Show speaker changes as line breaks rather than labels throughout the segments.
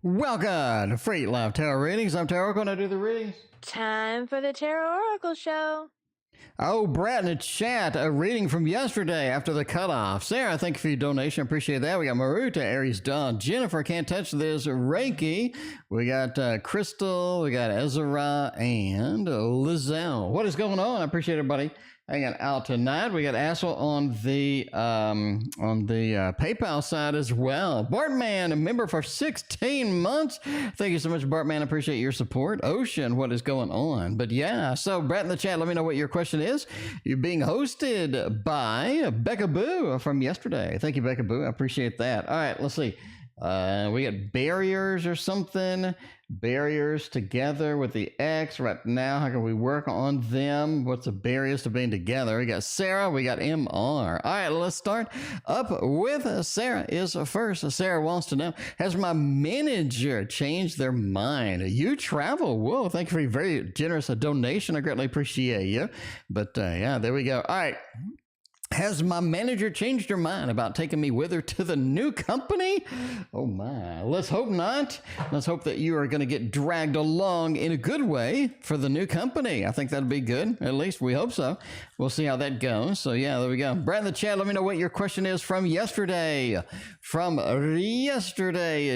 Welcome to Free Live Tarot Readings. I'm TarotOracle. Going to do the readings.
Time for the TarotOracle show.
Oh, Brat In The Chat, a reading from yesterday after the cutoff. Sarah, thank you for your donation. Appreciate that. We got Maruta, Aries Dawn, Jennifer, Can't Touch This, Reiki. We got Crystal, we got Ezra, and Lizelle. What is going on? I appreciate everybody hanging out tonight. We got Assel on the PayPal side as well. Bartman, a member for 16 months. Thank you so much, Bartman. I appreciate your support. Ocean, what is going on? But yeah, so Brat In The Chat, let me know what your question is. You're being hosted by Becca Boo from yesterday. Thank you, Becca Boo. I appreciate that. All right, let's see. We got barriers or something. Barriers together with the X right now. How can we work on them? What's the barriers to being together? We got Sarah. We got MR. All right, let's start up with Sarah is first. Sarah wants to know, has my manager changed their mind? UTravel. Whoa, thank you for your very generous donation. I greatly appreciate you. But yeah, there we go. All right. Has my manager changed her mind about taking me with her to the new company? Oh my, let's hope not. Let's hope that you are going to get dragged along in a good way for the new company. I think that'd be good. At least we hope so. We'll see how that goes. So yeah, there we go. Brat In The Chat, let me know what your question is from yesterday.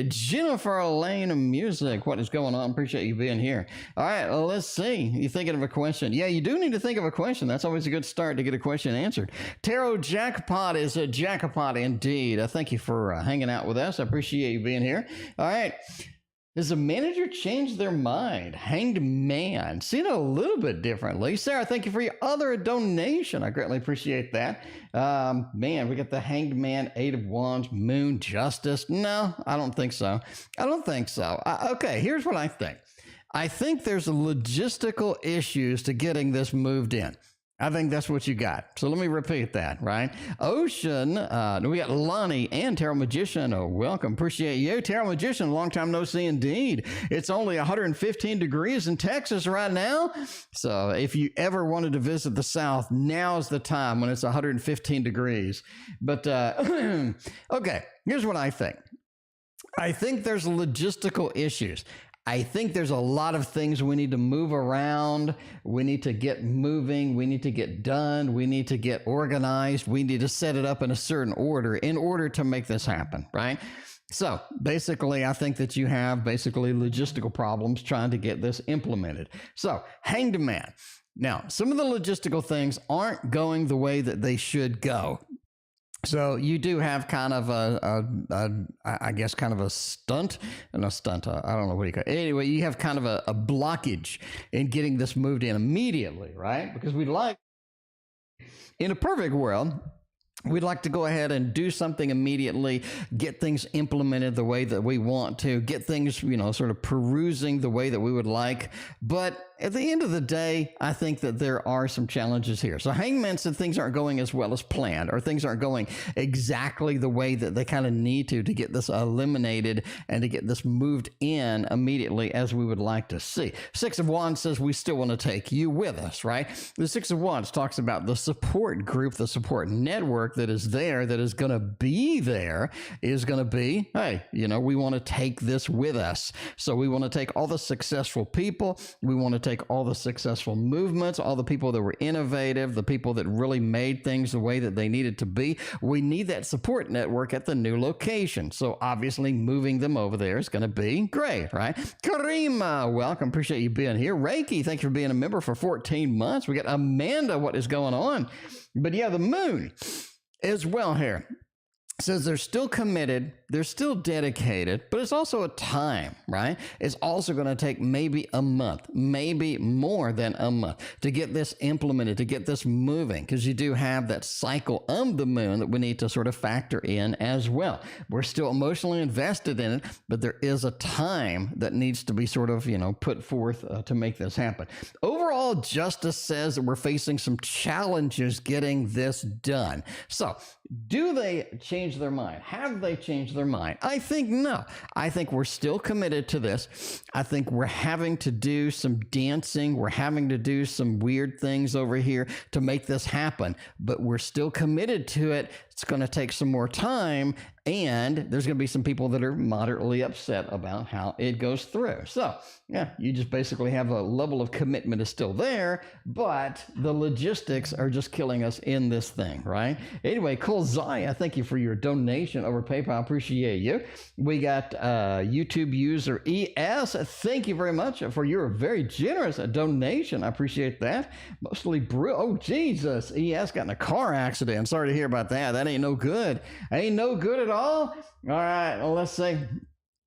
Jennifer Lane Music. What is going on? Appreciate you being here. All right, well, let's see. You thinking of a question? Yeah, you do need to think of a question. That's always a good start to get a question answered. Tarot Jackpot is a jackpot indeed. Thank you for hanging out with us. I appreciate you being here. All right. Does the manager change their mind? Hanged Man. Seen it a little bit differently. Sarah, thank you for your other donation. I greatly appreciate that. Man, we got the Hanged Man, Eight of Wands, Moon, Justice. No, I don't think so. I don't think so. Okay, here's what I think. I think there's logistical issues to getting this moved in. I think that's what you got. So let me repeat that, right? Ocean, we got Lani and Tarot Magician. Oh, welcome. Appreciate you. Tarot Magician, long time no see indeed. It's only 115 degrees in Texas right now. So if you ever wanted to visit the South, now's the time when it's 115 degrees. But, okay, here's what I think. I think there's logistical issues. I think there's a lot of things we need to move around. We need to get moving. We need to get done. We need to get organized. We need to set it up in a certain order in order to make this happen, right? So basically, I think that you have basically logistical problems trying to get this implemented. So Hanged Man. Now, some of the logistical things aren't going the way that they should go. So you do have kind of I guess kind of a stunt, and a stunt, I don't know what you call it. Anyway, you have kind of a blockage in getting this moved in immediately, right? Because we'd like, in a perfect world, we'd like to go ahead and do something immediately, get things implemented the way that we want to, get things, you know, sort of perusing the way that we would like. But at the end of the day, I think that there are some challenges here. So Hangman said things aren't going as well as planned, or things aren't going exactly the way that they kind of need to get this eliminated and to get this moved in immediately as we would like to see. Six of Wands says we still want to take you with us, right? The Six of Wands talks about the support group, the support network that is there, that is going to be there, is going to be, hey, you know, we want to take this with us. So we want to take all the successful people. We want to take all the successful movements, all the people that were innovative, the people that really made things the way that they needed to be. We need that support network at the new location. So obviously moving them over there is going to be great, right? Karima, welcome. Appreciate you being here. Reiki, thank you for being a member for 14 months. We got Amanda, what is going on? But yeah, the moon as well here says they're still committed, they're still dedicated, but it's also a time, right? It's also going to take maybe a month, maybe more than a month to get this implemented, to get this moving, because you do have that cycle of the moon that we need to sort of factor in as well. We're still emotionally invested in it, but there is a time that needs to be sort of, you know, put forth to make this happen. Overall, Justice says that we're facing some challenges getting this done. So do they change their mind? Have they changed their mind? I think no. I think we're still committed to this. I think we're having to do some dancing. We're having to do some weird things over here to make this happen, but we're still committed to it. It's going to take some more time, and there's going to be some people that are moderately upset about how it goes through. So, yeah, you just basically have a level of commitment is still there, but the logistics are just killing us in this thing, right? Anyway, cool. Zaya, thank you for your donation over PayPal. Appreciate you. We got YouTube user ES. Thank you very much for your very generous donation. I appreciate that. Mostly oh, Jesus. ES got in a car accident. Sorry to hear about that. That ain't no good. Ain't no good at all. All right, well, let's see.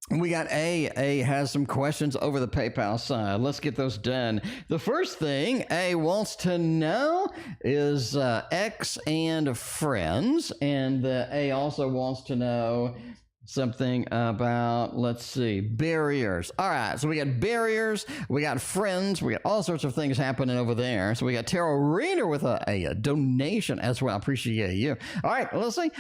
We got A has some questions over the PayPal side. Let's get those done. The first thing A wants to know is X and friends. And A also wants to know something about, let's see, barriers. All right, so we got barriers, we got friends, we got all sorts of things happening over there. So we got Tarot Reader with a donation as well. Appreciate you. All right, let's see.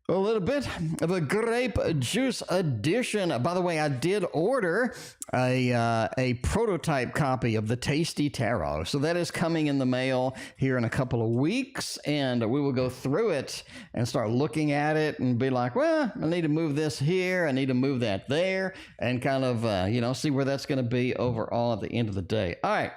A little bit of a grape juice edition. By the way, I did order a prototype copy of the Tasty Tarot. So that is coming in the mail here in a couple of weeks, and we will go through it and start looking at it and be like, well, I need to move this here, I need to move that there, and kind of, see where that's going to be overall at the end of the day. All right.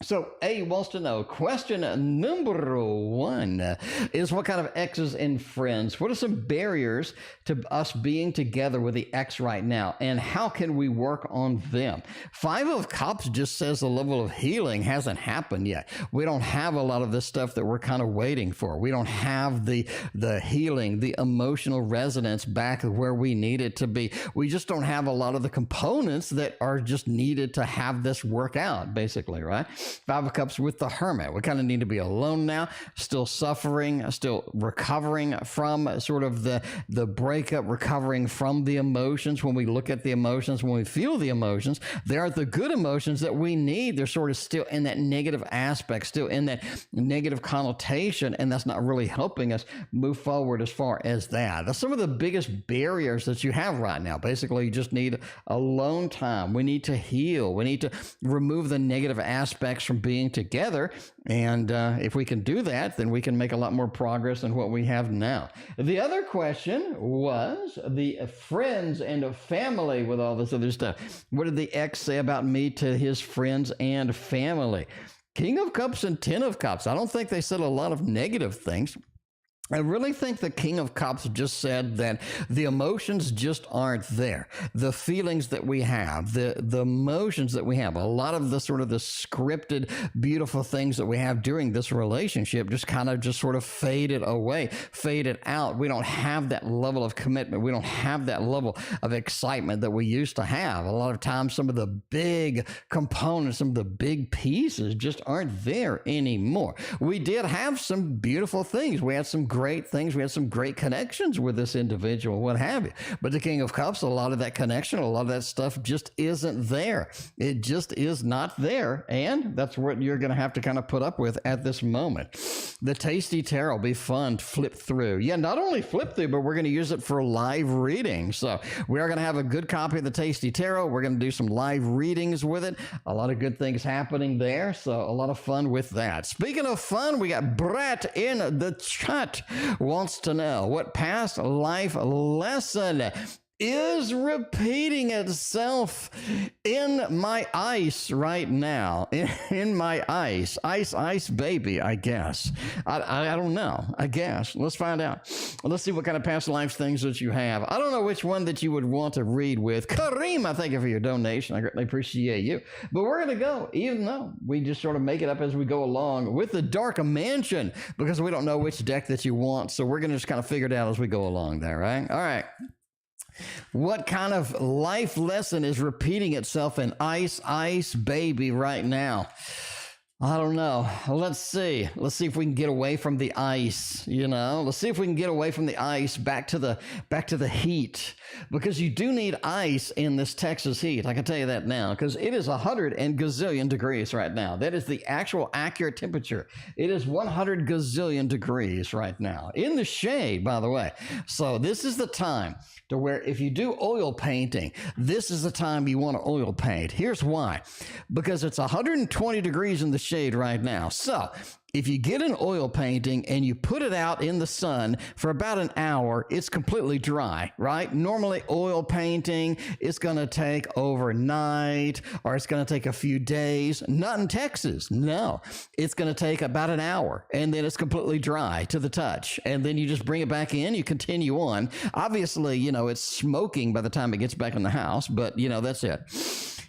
So A wants to know, question number 1 is what kind of exes and friends? What are some barriers to us being together with the ex right now? And how can we work on them? 5 of Cups just says the level of healing hasn't happened yet. We don't have a lot of this stuff that we're kind of waiting for. We don't have the healing, the emotional resonance back where we need it to be. We just don't have a lot of the components that are just needed to have this work out, basically, right? 5 of Cups with the Hermit. We kind of need to be alone now, still suffering, still recovering from sort of the breakup, recovering from the emotions. When we look at the emotions, when we feel the emotions, they aren't the good emotions that we need. They're sort of still in that negative aspect, still in that negative connotation, and that's not really helping us move forward as far as that. That's some of the biggest barriers that you have right now. Basically, you just need alone time. We need to heal. We need to remove the negative aspects from being together, and if we can do that, then we can make a lot more progress than what we have now. The other question was the friends and family with all this other stuff. What did the ex say about me to his friends and family? King of Cups and 10 of Cups. I don't think they said a lot of negative things. I really think the King of Cups just said that the emotions just aren't there. The feelings that we have, the emotions that we have, a lot of the sort of the scripted, beautiful things that we have during this relationship just kind of just sort of faded away, faded out. We don't have that level of commitment. We don't have that level of excitement that we used to have. A lot of times, some of the big components, some of the big pieces just aren't there anymore. We did have some beautiful things. We had some great things. We had some great connections with this individual, what have you. But the King of Cups, a lot of that connection, a lot of that stuff just isn't there. It just is not there. And that's what you're going to have to kind of put up with at this moment. The Tasty Tarot will be fun to flip through. Yeah, not only flip through, but we're going to use it for live readings. So we are going to have a good copy of the Tasty Tarot. We're going to do some live readings with it. A lot of good things happening there. So a lot of fun with that. Speaking of fun, we got Brat in the Chat. Wants to know what past life lesson is repeating itself in my ice right now. In my ice. Ice, baby, I guess. I don't know. I guess. Let's find out. Let's see what kind of past life things that you have. I don't know which one that you would want to read with. Karima, thank you for your donation. I greatly appreciate you. But we're going to go, even though we just sort of make it up as we go along, with the Dark Mansion, because we don't know which deck that you want. So we're going to just kind of figure it out as we go along there, right? All right. What kind of life lesson is repeating itself in Ice, Baby right now? I don't know. Let's see. Let's see if we can get away from the ice, you know? Let's see if we can get away from the ice back to the heat, because you do need ice in this Texas heat. I can tell you that now, because it is 100 and gazillion degrees right now. That is the actual accurate temperature. It is 100 gazillion degrees right now in the shade, by the way. So this is the time to where if you do oil painting, this is the time you want to oil paint. Here's why. Because it's 120 degrees in the shade right now. So if you get an oil painting and you put it out in the sun for about an hour, it's completely dry, right? Normally oil painting is going to take overnight, or it's going to take a few days. Not in Texas. No, it's going to take about an hour, and then it's completely dry to the touch. And then you just bring it back in, you continue on. Obviously, you know, it's smoking by the time it gets back in the house, but you know, that's it.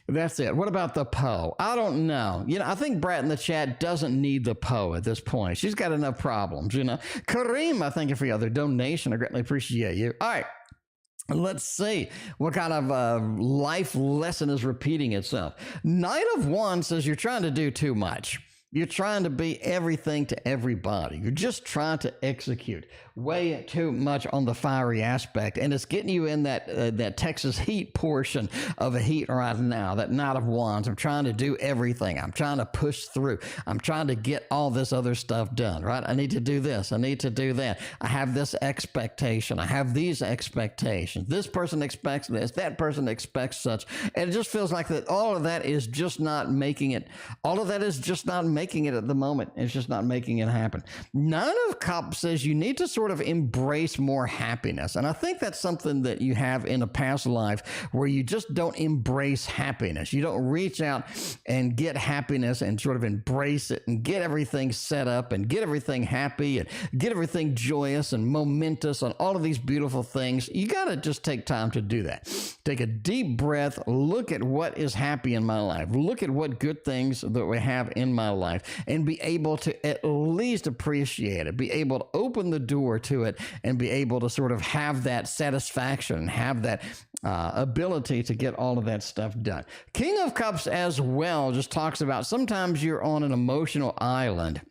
That's it. What about the Poe? I don't know. You know, I think Brat in the Chat doesn't need the Poe at this point. She's got enough problems, you know. Karima, thank you for your other donation. I greatly appreciate you. All right. Let's see what kind of life lesson is repeating itself. Knight of Wands says you're trying to do too much. You're trying to be everything to everybody. You're just trying to execute way too much on the fiery aspect, and it's getting you in that Texas heat portion of a heat right now, that Knight of Wands. I'm trying to do everything. I'm trying to push through. I'm trying to get all this other stuff done, right? I need to do this. I need to do that. I have this expectation. I have these expectations. This person expects this. That person expects such. And it just feels like that all of that is just not making it. All of that is just not making it at the moment. It's just not making it happen. Nine of Cups says you need to sort of embrace more happiness. And I think that's something that you have in a past life where you just don't embrace happiness. You don't reach out and get happiness and sort of embrace it and get everything set up and get everything happy and get everything joyous and momentous and all of these beautiful things. You got to just take time to do that. Take a deep breath. Look at what is happy in my life. Look at what good things that we have in my life, and be able to at least appreciate it, be able to open the door to it, and be able to sort of have that satisfaction, have that ability to get all of that stuff done. King of Cups as well just talks about sometimes you're on an emotional island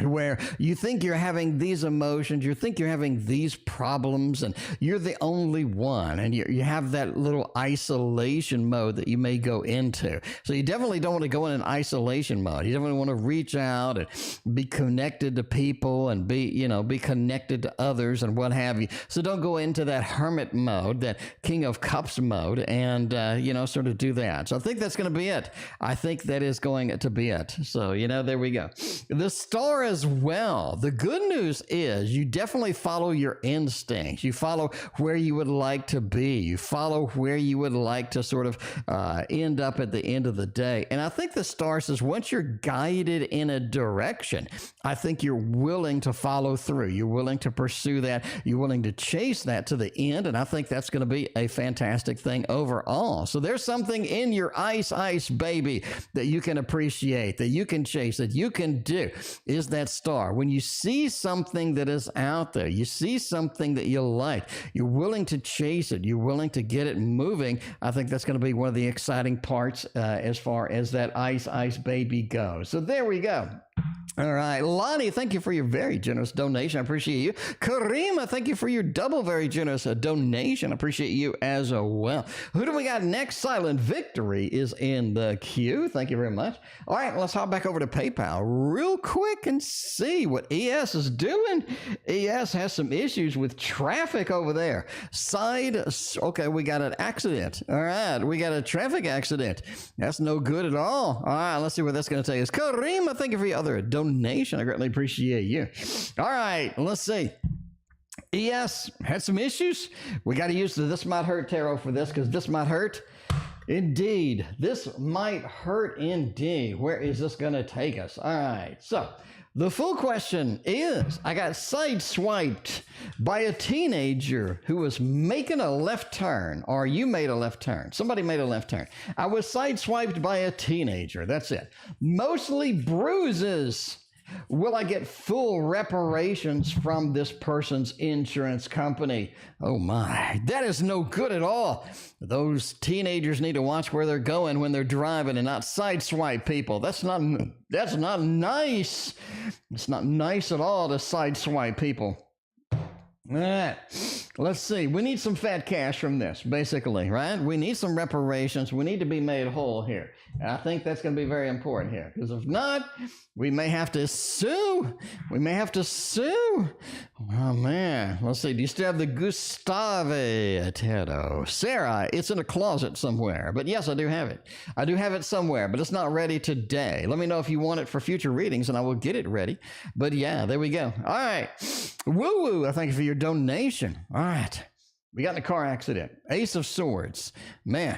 where you think you're having these emotions, you think you're having these problems, and you're the only one, and you have that little isolation mode that you may go into. So you definitely don't want to go in an isolation mode. You definitely want to reach out and be connected to people and be connected to others and what have you. So don't go into that hermit mode, that King of Cups mode, and, sort of do that. So I think that's going to be it. I think that is going to be it. So, there we go. The star as well. The good news is you definitely follow your instincts. You follow where you would like to be. You follow where you would like to sort of end up at the end of the day. And I think the star says once you're guided in a direction, I think you're willing to follow through. You're willing to pursue that. You're willing to chase that to the end. And I think that's going to be a fantastic thing overall. So there's something in your ice baby that you can appreciate, that you can chase, that you can do, is that star. When you see something that is out there, you see something that you like, you're willing to chase it, you're willing to get it moving. I think that's going to be one of the exciting parts as far as that ice baby goes. So there we go. All right. Lani, thank you for your very generous donation. I appreciate you. Karima, thank you for your double very generous donation. I appreciate you as well. Who do we got next? Silent Victory is in the queue. Thank you very much. All right. Let's hop back over to PayPal real quick and see what ES is doing. ES has some issues with traffic over there. Okay, we got an accident. All right. We got a traffic accident. That's no good at all. All right. Let's see what that's going to take us. Karima, thank you for your other donation. I greatly appreciate you. All right, let's see. ES had some issues. We got to use the This Might Hurt tarot for this, because this might hurt. Indeed, this might hurt indeed. Where is this going to take us? All right, so the full question is, I got sideswiped by a teenager who was making a left turn, or you made a left turn. Somebody made a left turn. I was sideswiped by a teenager. That's it. Mostly bruises Will I get full reparations from this person's insurance company? Oh my, that is no good at all. Those teenagers need to watch where they're going when they're driving and not sideswipe people. That's not nice. It's not nice at all to sideswipe people. All right, let's see. We need some fat cash from this, basically, right? We need some reparations. We need to be made whole here. And I think that's going to be very important here, because if not, we may have to sue. We may have to sue. Oh, man. Let's see. Do you still have the Gustave Tarot? Sarah, it's in a closet somewhere. But yes, I do have it. I do have it somewhere, but it's not ready today. Let me know if you want it for future readings, and I will get it ready. But yeah, there we go. All right. Woo-woo. I thank you for your donation. All right. We got in a car accident. Ace of Swords. Man.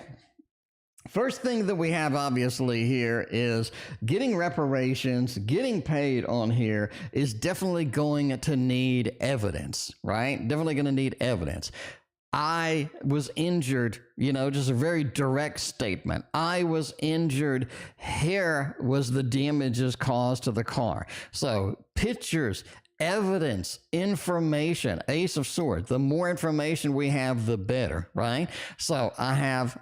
First thing that we have obviously here is getting reparations, getting paid on here is definitely going to need evidence, right? Definitely going to need evidence. I was injured, just a very direct statement. I was injured. Here was the damages caused to the car. So pictures, evidence, information, Ace of Swords. The more information we have, the better, right? So I have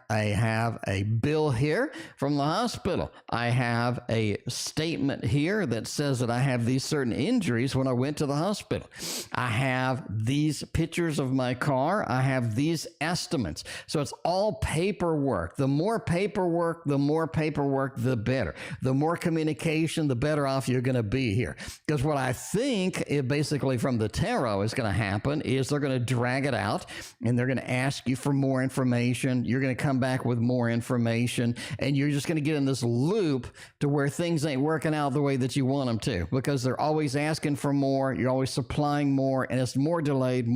a bill here from the hospital. I have a statement here that says that I have these certain injuries when I went to the hospital. I have these pictures of my car. I have these estimates. So it's all paperwork. The more paperwork, the better. The more communication, the better off you're going to be here. Because what I think it basically from the tarot is going to happen is they're going to drag it out and they're going to ask you for more information. You're going to come back with more information and you're just going to get in this loop to where things ain't working out the way that you want them to, because they're always asking for more. You're always supplying more and it's more delayed.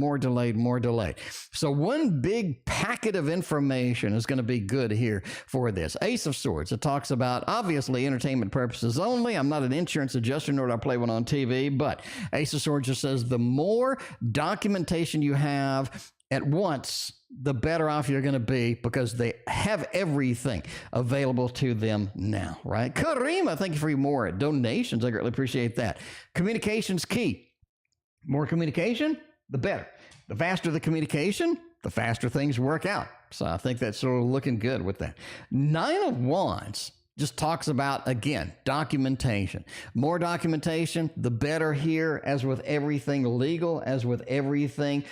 So one big packet of information is going to be good here for this. Ace of Swords. It talks about obviously entertainment purposes only. I'm not an insurance adjuster, nor do I play one on TV, but Ace of Swords just says the more documentation you have at once, the better off you're going to be, because they have everything available to them now, right? Karima, thank you for your more donations. I greatly appreciate that. Communication's key. More communication, the better. The faster the communication, the faster things work out. So I think that's sort of looking good with that. Nine of Wands just talks about, again, documentation. More documentation, the better here, as with everything legal, as with everything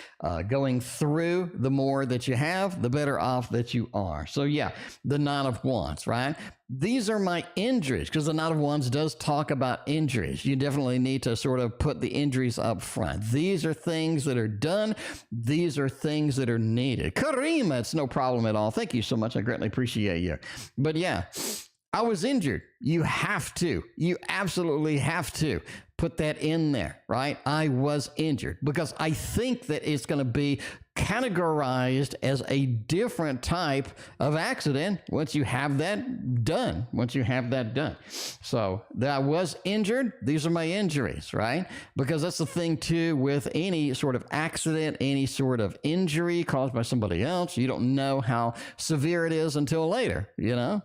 going through, the more that you have, the better off that you are. So yeah, the Nine of Wands, right? These are my injuries, because the Nine of Wands does talk about injuries. You definitely need to sort of put the injuries up front. These are things that are done. These are things that are needed. Karima, it's no problem at all. Thank you so much. I greatly appreciate you. But yeah, I was injured. You absolutely have to put that in there, right? I was injured, because I think that it's going to be categorized as a different type of accident once you have that done. So that I was injured. These are my injuries, right? Because that's the thing too with any sort of accident, any sort of injury caused by somebody else. You don't know how severe it is until later. You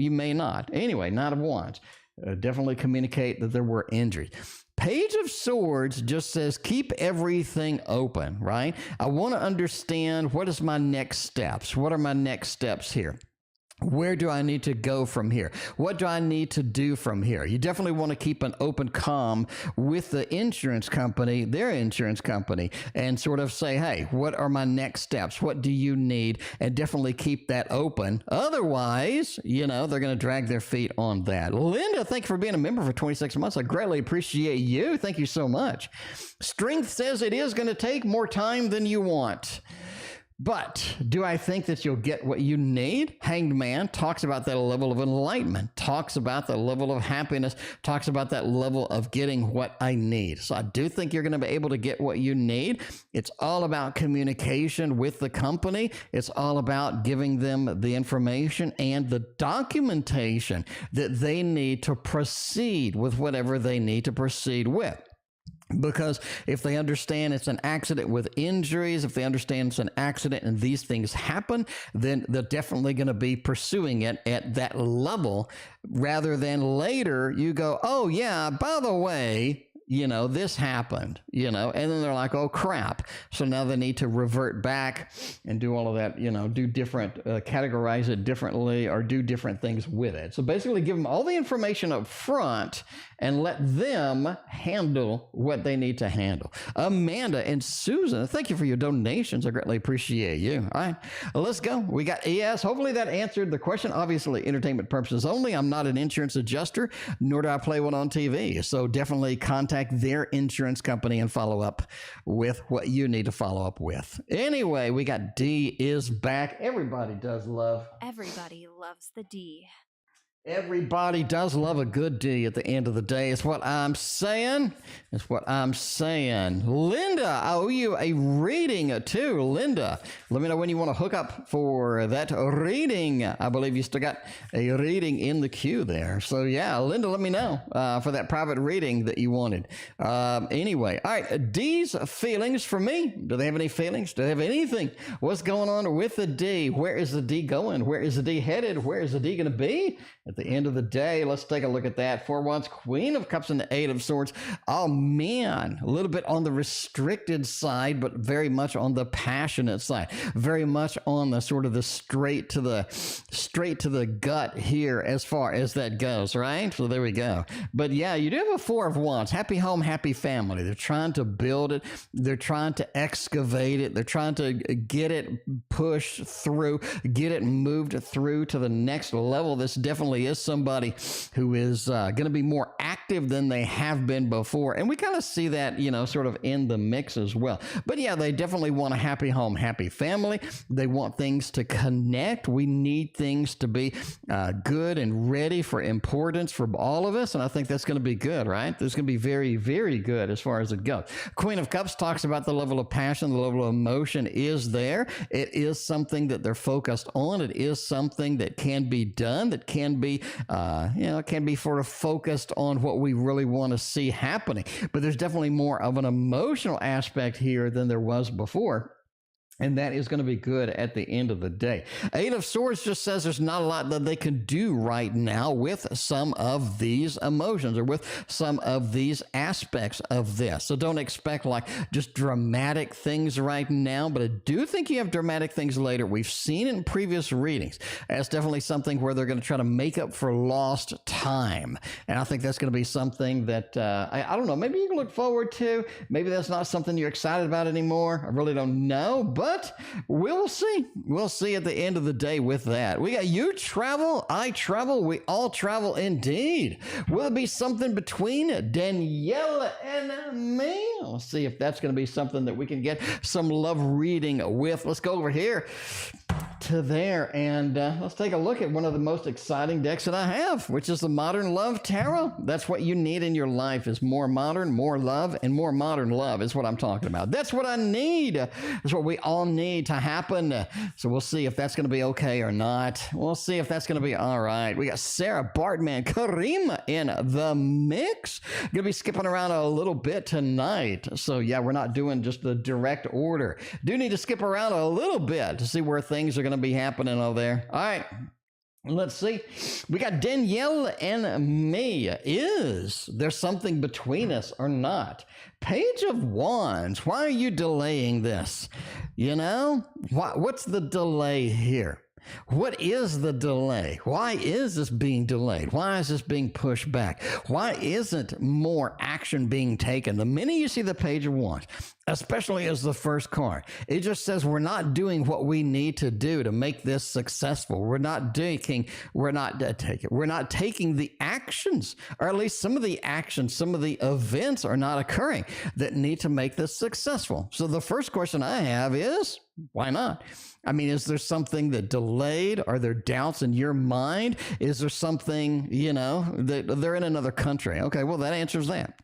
may not. Anyway, Nine of Wands. Definitely communicate that there were injuries. Page of Swords just says keep everything open, right? I want to understand, what is my next steps? What are my next steps here? Where do I need to go from here? What do I need to do from here? You definitely want to keep an open comm with the insurance company, their insurance company, and sort of say, hey, what are my next steps? What do you need? And definitely keep that open. Otherwise, they're going to drag their feet on that. Linda, thank you for being a member for 26 months. I greatly appreciate you. Thank you so much. Strength says it is going to take more time than you want. But do I think that you'll get what you need? Hanged Man talks about that level of enlightenment, talks about the level of happiness, talks about that level of getting what I need. So I do think you're going to be able to get what you need. It's all about communication with the company. It's all about giving them the information and the documentation that they need to proceed with whatever they need to proceed with. Because if they understand it's an accident with injuries, if they understand it's an accident and these things happen, then they're definitely going to be pursuing it at that level, rather than later you go, oh yeah, by the way, this happened, and then they're like, oh crap. So now they need to revert back and do all of that, do different, categorize it differently or do different things with it. So basically give them all the information up front and let them handle what they need to handle. Amanda and Susan, thank you for your donations. I greatly appreciate you. All right, let's go. We got ES. Hopefully that answered the question. Obviously, entertainment purposes only. I'm not an insurance adjuster, nor do I play one on TV. So definitely contact their insurance company and follow up with what you need to follow up with. Anyway, we got D is back. Everybody does love.
Everybody loves the D.
Everybody does love a good D at the end of the day. It's what I'm saying. It's what I'm saying. Linda, I owe you a reading too. Linda, let me know when you want to hook up for that reading. I believe you still got a reading in the queue there. So yeah, Linda, let me know for that private reading that you wanted. Anyway, all right, D's feelings for me. Do they have any feelings? Do they have anything? What's going on with the D? Where is the D going? Where is the D headed? Where is the D going to be? At the end of the day, let's take a look at that. 4 wands, Queen of Cups, and the 8 of Swords. Oh man, a little bit on the restricted side, but very much on the passionate side. Very much on the sort of the straight to the gut here as far as that goes, right? So there we go. But yeah, you do have a 4 of Wands. Happy home, happy family. They're trying to build it. They're trying to excavate it. They're trying to get it pushed through, get it moved through to the next level. This definitely is somebody who is going to be more active than they have been before. And we kind of see that, sort of in the mix as well. But yeah, they definitely want a happy home, happy family. They want things to connect. We need things to be good and ready for importance for all of us. And I think that's going to be good, right? That's going to be very, very good as far as it goes. Queen of Cups talks about the level of passion, the level of emotion is there. It is something that they're focused on. It is something that can be done, that can be, it can be sort of focused on what we really want to see happening. But there's definitely more of an emotional aspect here than there was before. And that is going to be good at the end of the day. 8 of Swords just says there's not a lot that they can do right now with some of these emotions or with some of these aspects of this. So don't expect like just dramatic things right now, but I do think you have dramatic things later. We've seen it in previous readings. That's definitely something where they're going to try to make up for lost time. And I think that's going to be something that, I don't know, maybe you can look forward to. Maybe that's not something you're excited about anymore. I really don't know, but we'll see. We'll see at the end of the day with that. We got you travel, I travel, we all travel indeed. Will it be something between Danile and me? We'll see if that's going to be something that we can get some love reading with. Let's go over here to there and let's take a look at one of the most exciting decks that I have, which is the Modern Love Tarot. That's what you need in your life, is more modern, more love, and more modern love is what I'm talking about. That's what I need. That's what we all need to happen. So we'll see if that's going to be okay or not. We'll see if that's going to be all right. We got Sarah, Bartman, Karima in the mix. Going to be skipping around a little bit tonight. So yeah, we're not doing just the direct order. Do need to skip around a little bit to see where things are going to be happening over there. All right. Let's see. We got Danile and me. Is there something between us or not? Page of Wands. Why are you delaying this? What's the delay here? What is the delay? Why is this being delayed? Why is this being pushed back? Why isn't more action being taken? The minute you see the Page of Wands, especially as the first card, it just says we're not doing what we need to do to make this successful. We're not taking the actions, or at least some of the actions, some of the events are not occurring that need to make this successful. So the first question I have is, why not? I mean, is there something that delayed? Are there doubts in your mind? Is there something, that they're in another country? Okay, well, that answers that.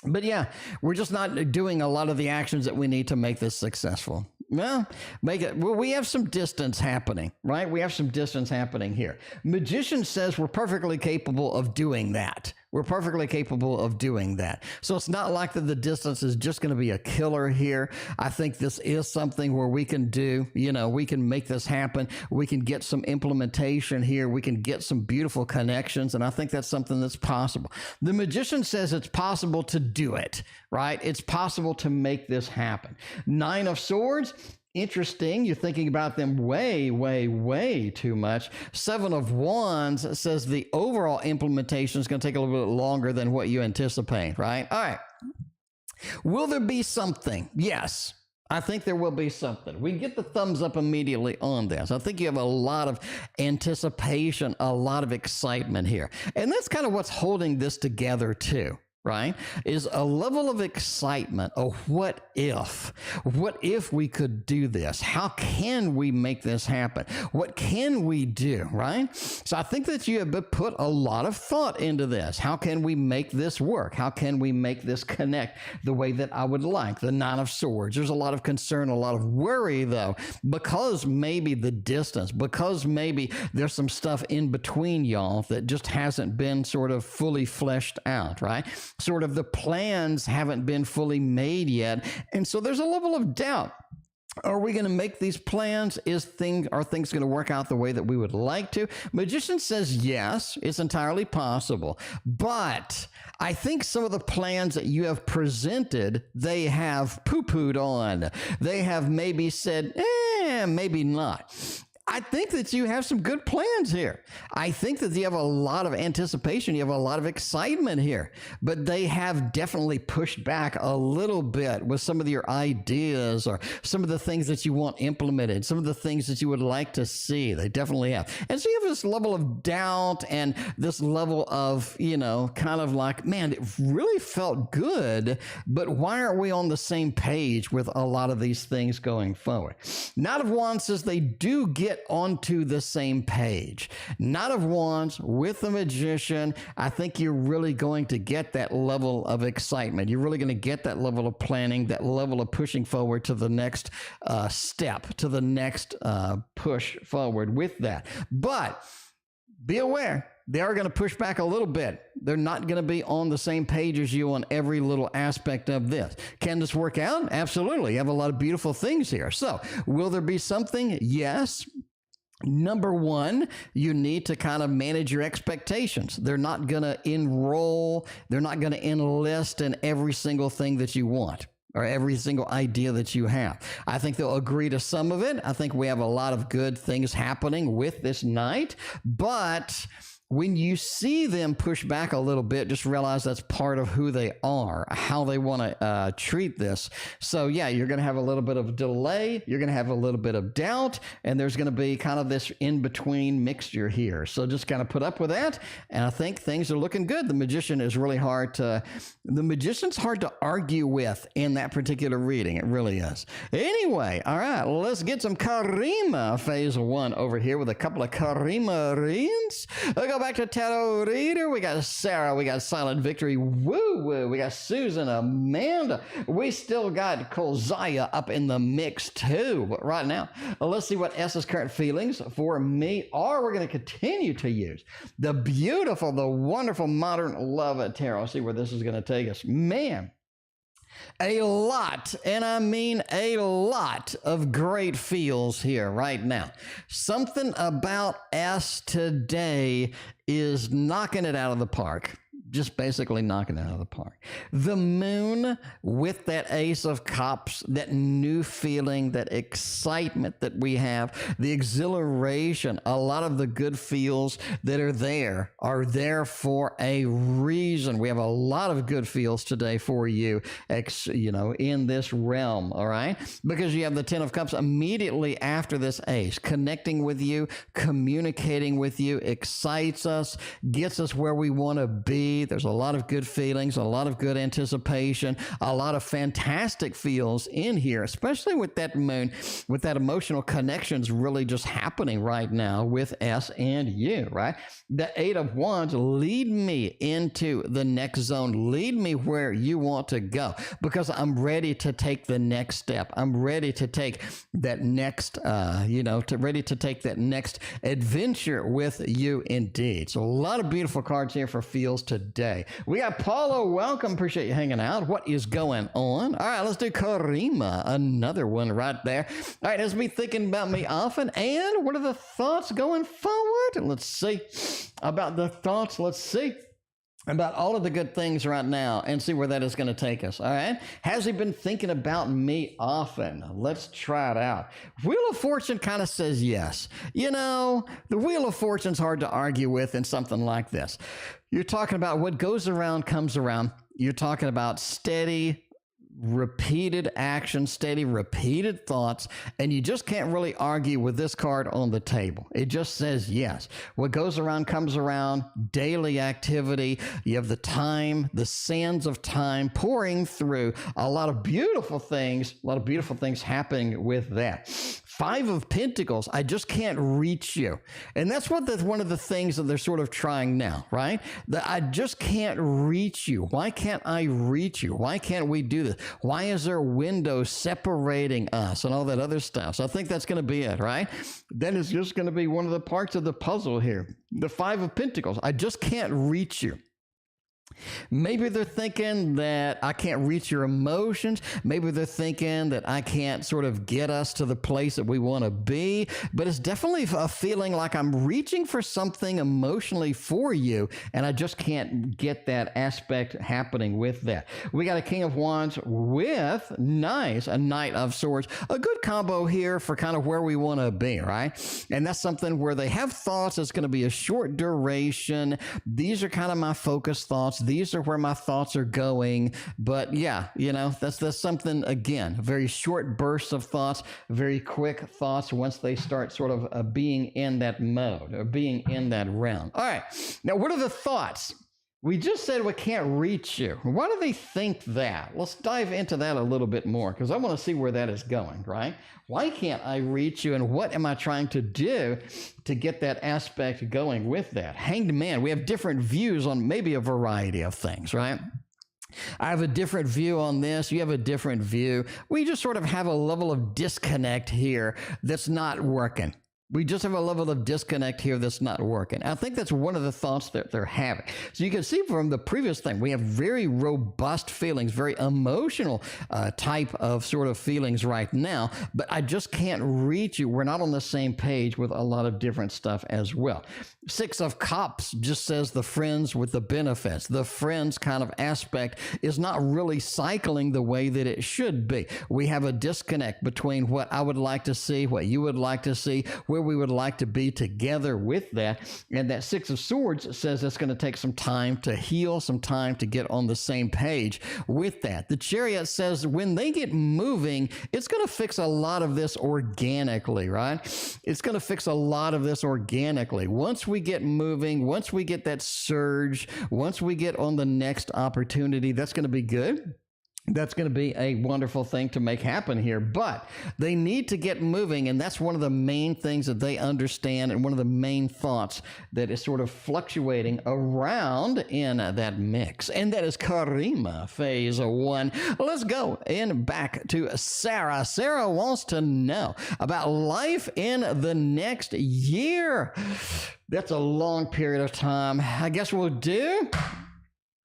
But yeah, we're just not doing a lot of the actions that we need to make this successful. Well, we have some distance happening, right? We have some distance happening here. Magician says we're perfectly capable of doing that. We're perfectly capable of doing that. So it's not like that the distance is just going to be a killer here. I think this is something where we can do, we can make this happen. We can get some implementation here. We can get some beautiful connections. And I think that's something that's possible. The Magician says it's possible to do it, right? It's possible to make this happen. 9 of Swords. Interesting. You're thinking about them way, way, way too much. 7 of Wands says the overall implementation is going to take a little bit longer than what you anticipate, right? All right. Will there be something? Yes. I think there will be something. We get the thumbs up immediately on this. I think you have a lot of anticipation, a lot of excitement here. And that's kind of what's holding this together too. Right, is a level of excitement of what if we could do this? How can we make this happen? What can we do, right? So I think that you have put a lot of thought into this. How can we make this work? How can we make this connect the way that I would like? The 9 of Swords. There's a lot of concern, a lot of worry though, because maybe the distance, because maybe there's some stuff in between y'all that just hasn't been sort of fully fleshed out, right? Sort of the plans haven't been fully made yet. And so there's a level of doubt. Are we going to make these plans? Are things going to work out the way that we would like to? Magician says yes, it's entirely possible. But I think some of the plans that you have presented, they have poo-pooed on. They have maybe said, maybe not. I think that you have some good plans here. I think that you have a lot of anticipation. You have a lot of excitement here, but they have definitely pushed back a little bit with some of your ideas or some of the things that you want implemented, some of the things that you would like to see. They definitely have. And so you have this level of doubt and this level of, kind of like, man, it really felt good, but why aren't we on the same page with a lot of these things going forward? Knight of Wands says they do get onto the same page. Knight of Wands with the Magician, I think you're really going to get that level of excitement. You're really going to get that level of planning, that level of pushing forward to the next step, to the next push forward with that. But be aware, they are going to push back a little bit. They're not going to be on the same page as you on every little aspect of this. Can this work out? Absolutely. You have a lot of beautiful things here. So will there be something? Yes. Number one, you need to kind of manage your expectations. They're not going to enroll. They're not going to enlist in every single thing that you want or every single idea that you have. I think they'll agree to some of it. I think we have a lot of good things happening with this night, but when you see them push back a little bit, just realize that's part of who they are, how they want to treat this. So yeah, you're going to have a little bit of delay. You're going to have a little bit of doubt, and there's going to be kind of this in-between mixture here. So just kind of put up with that, and I think things are looking good. The Magician is really the Magician's hard to argue with in that particular reading. It really is. Anyway, all right, let's get some Karima phase 1 over here with a couple of Karima readings. We'll go back to Tarot Reader. We got Sarah. We got Silent Victory. Woo woo. We got Susan, Amanda. We still got Kolzaya up in the mix too. But right now, let's see what S's current feelings for me are. We're going to continue to use the beautiful, the wonderful modern love tarot. See where this is going to take us. Man. A lot, and I mean a lot of great feels here right now. Something about S today is knocking it out of the park. Just basically knocking it out of the park. The moon with that Ace of Cups, that new feeling, that excitement that we have, the exhilaration, a lot of the good feels that are there for a reason. We have a lot of good feels today for you, in this realm, all right? Because you have the 10 of Cups immediately after this Ace, connecting with you, communicating with you, excites us, gets us where we want to be. There's a lot of good feelings, a lot of good anticipation, a lot of fantastic feels in here, especially with that moon, with that emotional connections really just happening right now with S and you, right? The 8 of Wands, lead me into the next zone. Lead me where you want to go, because I'm ready to take the next step. I'm ready to take that next, ready to take that next adventure with you indeed. So a lot of beautiful cards here for feels today. today. We got Paula. Welcome. Appreciate you hanging out. What is going on? All right, let's do Karima. Another one right there. All right, has me thinking about me often. And what are the thoughts going forward? Let's see about the thoughts. Let's see about all of the good things right now and see where that is going to take us. All right. Has he been thinking about me often? Let's try it out. Wheel of Fortune kind of says yes. You know, the Wheel of Fortune's hard to argue with in something like this. You're talking about what goes around comes around. You're talking about steady, repeated action, steady, repeated thoughts, and you just can't really argue with this card on the table. It just says yes. What goes around comes around, daily activity. You have the time, the sands of time pouring through, a lot of beautiful things happening with that. Five of Pentacles, I just can't reach you. And that's one of the things that they're sort of trying now, right? That I just can't reach you. Why can't I reach you? Why can't we do this? Why is there a window separating us and all that other stuff? So I think that's going to be it, right? That is just going to be one of the parts of the puzzle here. The Five of Pentacles, I just can't reach you. Maybe they're thinking that I can't reach your emotions. Maybe they're thinking that I can't sort of get us to the place that we want to be. But it's definitely a feeling like I'm reaching for something emotionally for you, and I just can't get that aspect happening with that. We got a King of Wands with a Knight of Swords. A good combo here for kind of where we want to be, right? And that's something where they have thoughts. It's going to be a short duration. These are kind of my focus thoughts. These are where my thoughts are going. But yeah, you know, that's something, again, very short bursts of thoughts, very quick thoughts once they start sort of being in that mode or being in that realm. All right. Now, what are the thoughts? We just said we can't reach you. Why do they think that? Let's dive into that a little bit more because I want to see where that is going, right? Why can't I reach you, and what am I trying to do to get that aspect going with that? Hanged Man, we have different views on maybe a variety of things, right? I have a different view on this. You have a different view. We just sort of have a level of disconnect here that's not working. We just have a level of disconnect here that's not working. I think that's one of the thoughts that they're having. So you can see from the previous thing, we have very robust feelings, very emotional type of sort of feelings right now, but I just can't reach you. We're not on the same page with a lot of different stuff as well. Six of Cups just says the friends with the benefits. The friends kind of aspect is not really cycling the way that it should be. We have a disconnect between what I would like to see, what you would like to see, where we would like to be together with that. And that Six of Swords says it's going to take some time to heal, some time to get on the same page with that. The Chariot says when they get moving, it's going to fix a lot of this organically, right? It's going to fix a lot of this organically. Once we get moving, once we get that surge, once we get on the next opportunity, that's going to be good. That's going to be a wonderful thing to make happen here, but they need to get moving, and that's one of the main things that they understand and one of the main thoughts that is sort of fluctuating around in that mix, and that is Karima, phase 1. Let's go and back to Sarah. Sarah wants to know about life in the next year. That's a long period of time. I guess we'll do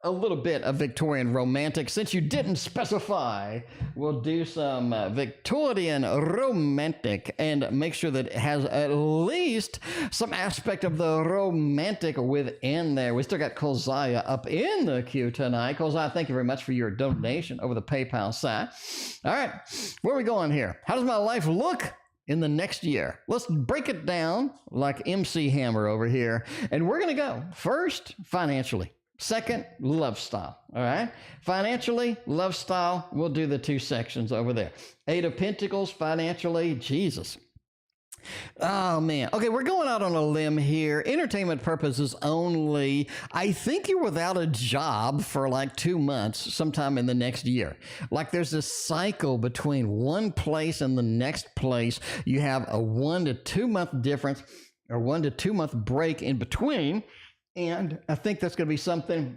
a little bit of Victorian romantic. Since you didn't specify, we'll do some Victorian romantic and make sure that it has at least some aspect of the romantic within there. We still got Kolzaya up in the queue tonight. Kolzaya, thank you very much for your donation over the PayPal site. All right, where are we going here? How does my life look in the next year? Let's break it down like MC Hammer over here. And we're going to go first, financially. Second, love style. All right. Financially, love style. We'll do the two sections over there. Eight of Pentacles, financially, Jesus. Oh, man. Okay, we're going out on a limb here. Entertainment purposes only. I think you're without a job for like 2 months sometime in the next year. Like there's this cycle between one place and the next place. You have a 1 to 2 month difference or 1 to 2 month break in between. And I think that's going to be something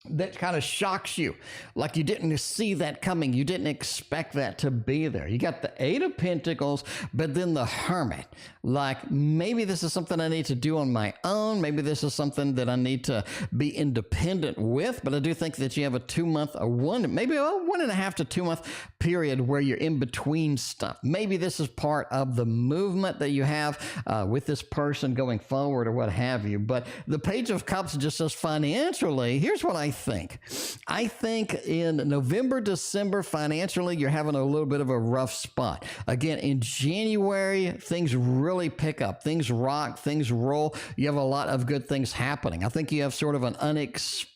that kind of shocks you, like you didn't see that coming. You didn't expect that to be there. You got the Eight of Pentacles, but then the Hermit. Like, maybe this is something I need to do on my own. Maybe this is something that I need to be independent with. But I do think that you have a 2 month, maybe a 1.5 to 2 month period where you're in between stuff. Maybe this is part of the movement that you have with this person going forward or what have you. But the Page of Cups just says financially, here's what I think. I think in November, December, financially, you're having a little bit of a rough spot. Again, in January, things really pick up. Things rock, things roll. You have a lot of good things happening. I think you have sort of an unexpected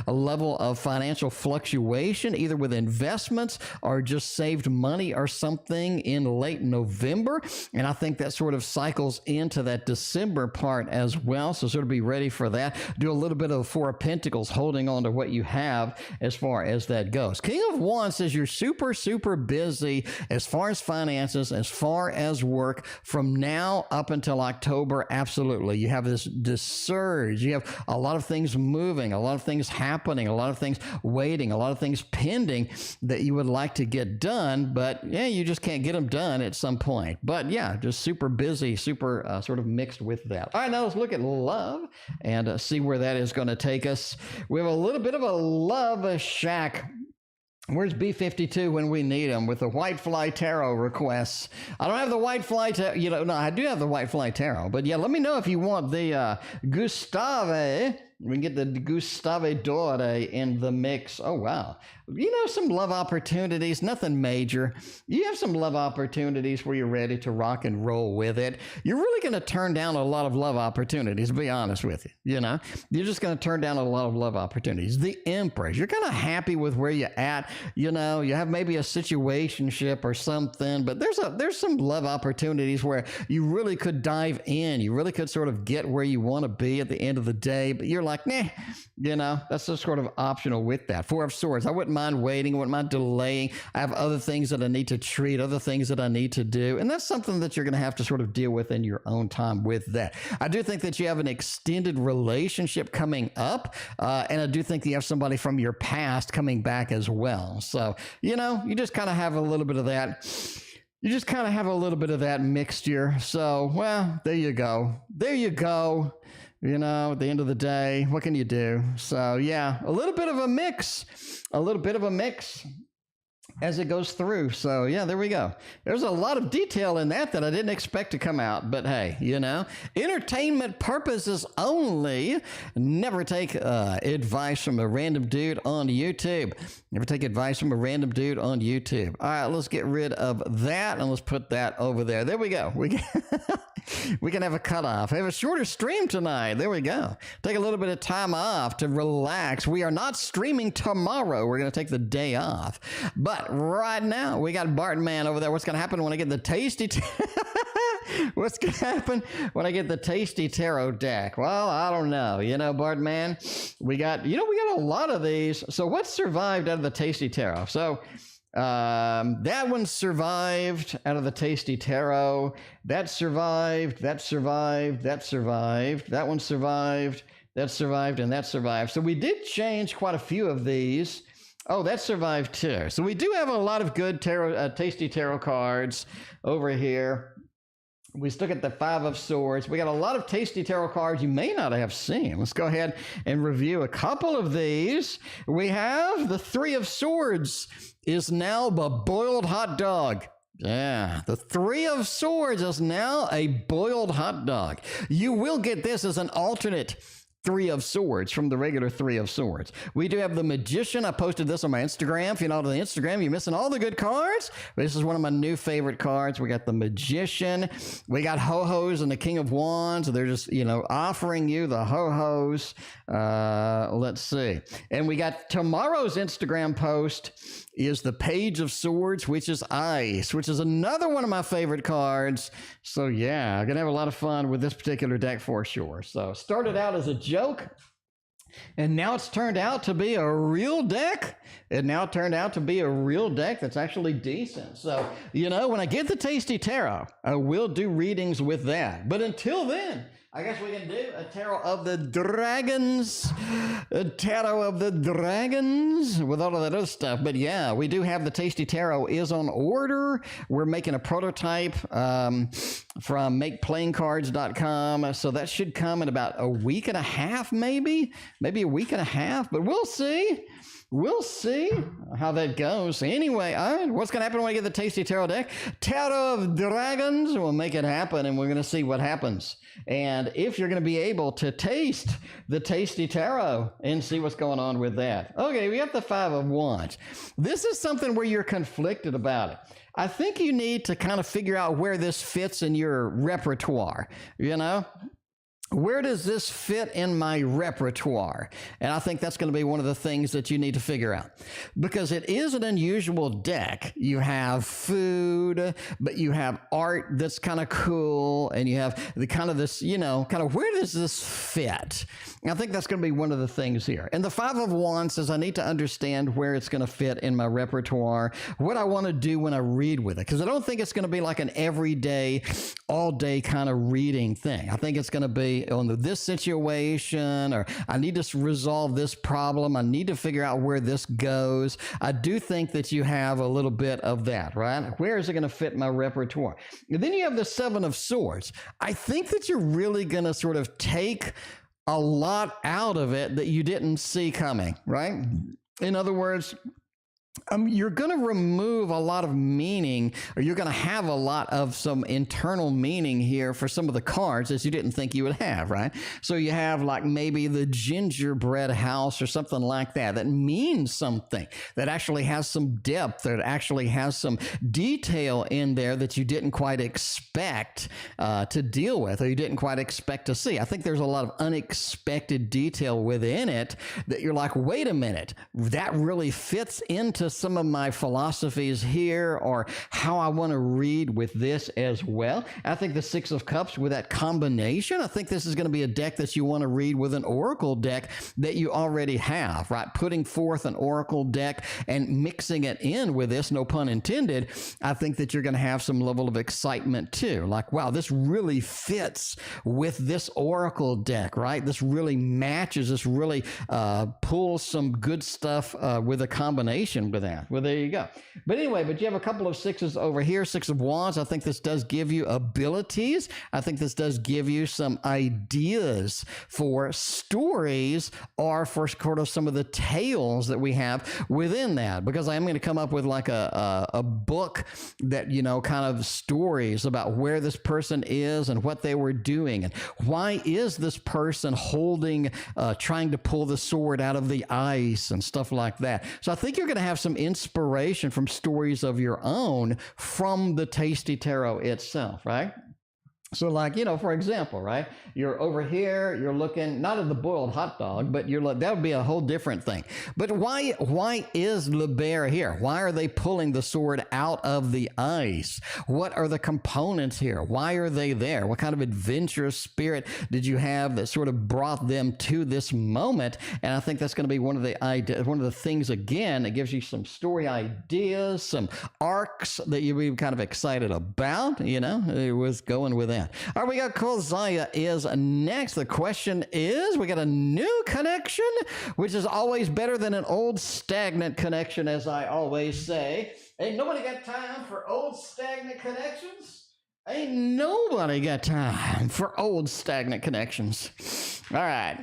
a level of financial fluctuation, either with investments or just saved money or something in late November. And I think that sort of cycles into that December part as well. So sort of be ready for that. Do a little bit of the Four of Pentacles, holding on to what you have as far as that goes. King of Wands says you're super, super busy as far as finances, as far as work from now up until October. Absolutely. You have this surge. You have a lot of things moving, a lot of things happening, a lot of things waiting, a lot of things pending that you would like to get done, but yeah, you just can't get them done at some point. But yeah, just super busy, super sort of mixed with that. All right, now let's look at love and see where that is going to take us. We have a little bit of a love shack. Where's B52 when we need him with the White Fly Tarot requests? I don't have the White Fly Tarot, no, I do have the White Fly Tarot, but yeah, let me know if you want the Gustave. We can get the Gustave Dore in the mix. Oh, wow. You know, some love opportunities, nothing major. You have some love opportunities where you're ready to rock and roll with it. You're really going to turn down a lot of love opportunities, to be honest with you. You know, you're just going to turn down a lot of love opportunities. The Empress, you're kind of happy with where you're at. You know, you have maybe a situationship or something, but there's some love opportunities where you really could dive in. You really could sort of get where you want to be at the end of the day, but you're like, nah, you know, that's just sort of optional with that. Four of Swords, I wouldn't mind waiting, I wouldn't mind delaying. I have other things that I need to treat, other things that I need to do, and that's something that you're going to have to sort of deal with in your own time with that. I do think that you have an extended relationship coming up, and I do think you have somebody from your past coming back as well. So, you know, you just kind of have a little bit of that. You just kind of have a little bit of that mixture. So, well, there you go. There you go. You know, at the end of the day, what can you do? So, yeah, a little bit of a mix as it goes through. So, yeah, there we go. There's a lot of detail in that I didn't expect to come out. But, hey, you know, entertainment purposes only. Never take advice from a random dude on YouTube. Never take advice from a random dude on YouTube. All right, let's get rid of that, and let's put that over there. There we go. We can have a cutoff. I have a shorter stream tonight. There we go. Take a little bit of time off to relax. We are not streaming tomorrow. We're going to take the day off. But right now, we got Barton Man over there. What's going to happen when I get the tasty... What's going to happen when I get the tasty tarot deck? Well, I don't know. You know, Barton Man, we got a lot of these. So what survived out of the tasty tarot? So... that one survived out of the tasty tarot. That survived. That survived. That survived. That one survived. That survived, and that survived. So we did change quite a few of these. Oh, that survived too. So we do have a lot of good tarot, tasty tarot cards over here. We still get the Five of Swords. We got a lot of tasty tarot cards you may not have seen. Let's go ahead and review a couple of these. We have the Three of Swords is now a boiled hot dog. Yeah, the Three of Swords is now a boiled hot dog. You will get this as an alternate Three of Swords from the regular Three of Swords. We do have the Magician. I posted this on my Instagram. If you're not on the Instagram, you're missing all the good cards. This is one of my new favorite cards. We got the Magician. We got Ho-Hos and the King of Wands. They're just, you know, offering you the Ho-Hos. Let's see. And we got tomorrow's Instagram post is the Page of Swords, which is ice, which is another one of my favorite cards. So yeah, I'm going to have a lot of fun with this particular deck for sure. So started out as a joke, and now it's turned out to be a real deck. It now turned out to be a real deck that's actually decent. So, you know, when I get the Tasty Tarot, I will do readings with that. But until then, I guess we can do a Tarot of the Dragons. A Tarot of the Dragons with all of that other stuff. But yeah, we do have the Tasty Tarot is on order. We're making a prototype from makeplayingcards.com. So that should come in about a week and a half, maybe a week and a half. But we'll see. We'll see how that goes. Anyway, what's going to happen when I get the Tasty Tarot deck? Tarot of Dragons. We'll make it happen, and we're going to see what happens. And if you're going to be able to taste the Tasty Tarot and see what's going on with that. Okay, we got the Five of Wands. This is something where you're conflicted about it. I think you need to kind of figure out where this fits in your repertoire, you know? Where does this fit in my repertoire? And I think that's going to be one of the things that you need to figure out, because it is an unusual deck. You have food, but you have art that's kind of cool, and you have the kind of this, you know, kind of where does this fit? And I think that's going to be one of the things here. And the Five of Wands says I need to understand where it's going to fit in my repertoire, what I want to do when I read with it, because I don't think it's going to be like an everyday, all day kind of reading thing. I think it's going to be on this situation, or I need to resolve this problem. I need to figure out where this goes. I do think that you have a little bit of that, right? Where is it going to fit my repertoire? And then you have the Seven of Swords. I think that you're really going to sort of take a lot out of it that you didn't see coming, right? In other words, you're going to remove a lot of meaning, or you're going to have a lot of some internal meaning here for some of the cards that you didn't think you would have, right? So you have like maybe the gingerbread house or something like that means something, that actually has some depth, that actually has some detail in there that you didn't quite expect to deal with, or you didn't quite expect to see. I think there's a lot of unexpected detail within it that you're like, wait a minute, that really fits into some of my philosophies here, or how I want to read with this as well. I think the Six of Cups with that combination, I think this is going to be a deck that you want to read with an oracle deck that you already have, right? Putting forth an oracle deck and mixing it in with this, no pun intended, I think that you're going to have some level of excitement too. Like, wow, this really fits with this oracle deck, right? This really matches, this really pulls some good stuff with a combination with that. Well, there you go. But anyway, but you have a couple of sixes over here. Six of Wands. I think this does give you abilities. I think this does give you some ideas for stories, or for sort of some of the tales that we have within that, because I am going to come up with like a book that, you know, kind of stories about where this person is and what they were doing, and why is this person holding, trying to pull the sword out of the ice and stuff like that. So I think you're going to have some inspiration from stories of your own from the Tasty Tarot itself, right? So like, you know, for example, right, you're over here, you're looking not at the boiled hot dog, but you're like, that would be a whole different thing. But why is Le Bear here? Why are they pulling the sword out of the ice? What are the components here? Why are they there? What kind of adventurous spirit did you have that sort of brought them to this moment? And I think that's going to be one of the things, again, that gives you some story ideas, some arcs that you'll be kind of excited about, you know, it was going with that. All right, we got Kolzaya is next. The question is, we got a new connection, which is always better than an old stagnant connection, as I always say. Ain't nobody got time for old stagnant connections. Ain't nobody got time for old stagnant connections. All right.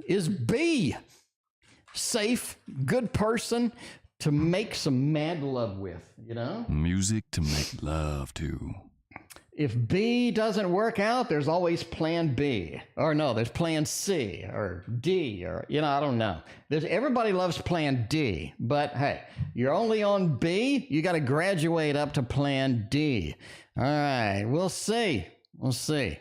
Is B safe, good person to make some mad love with, you know?
Music to make love to.
If B doesn't work out, there's always plan B. Or no, there's plan C or D, or, you know, I don't know. Everybody loves plan D, but hey, you're only on B, you got to graduate up to plan D. All right, we'll see. We'll see.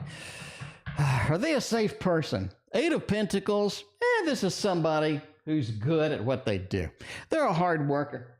Are they a safe person? Eight of Pentacles, this is somebody who's good at what they do. They're a hard worker.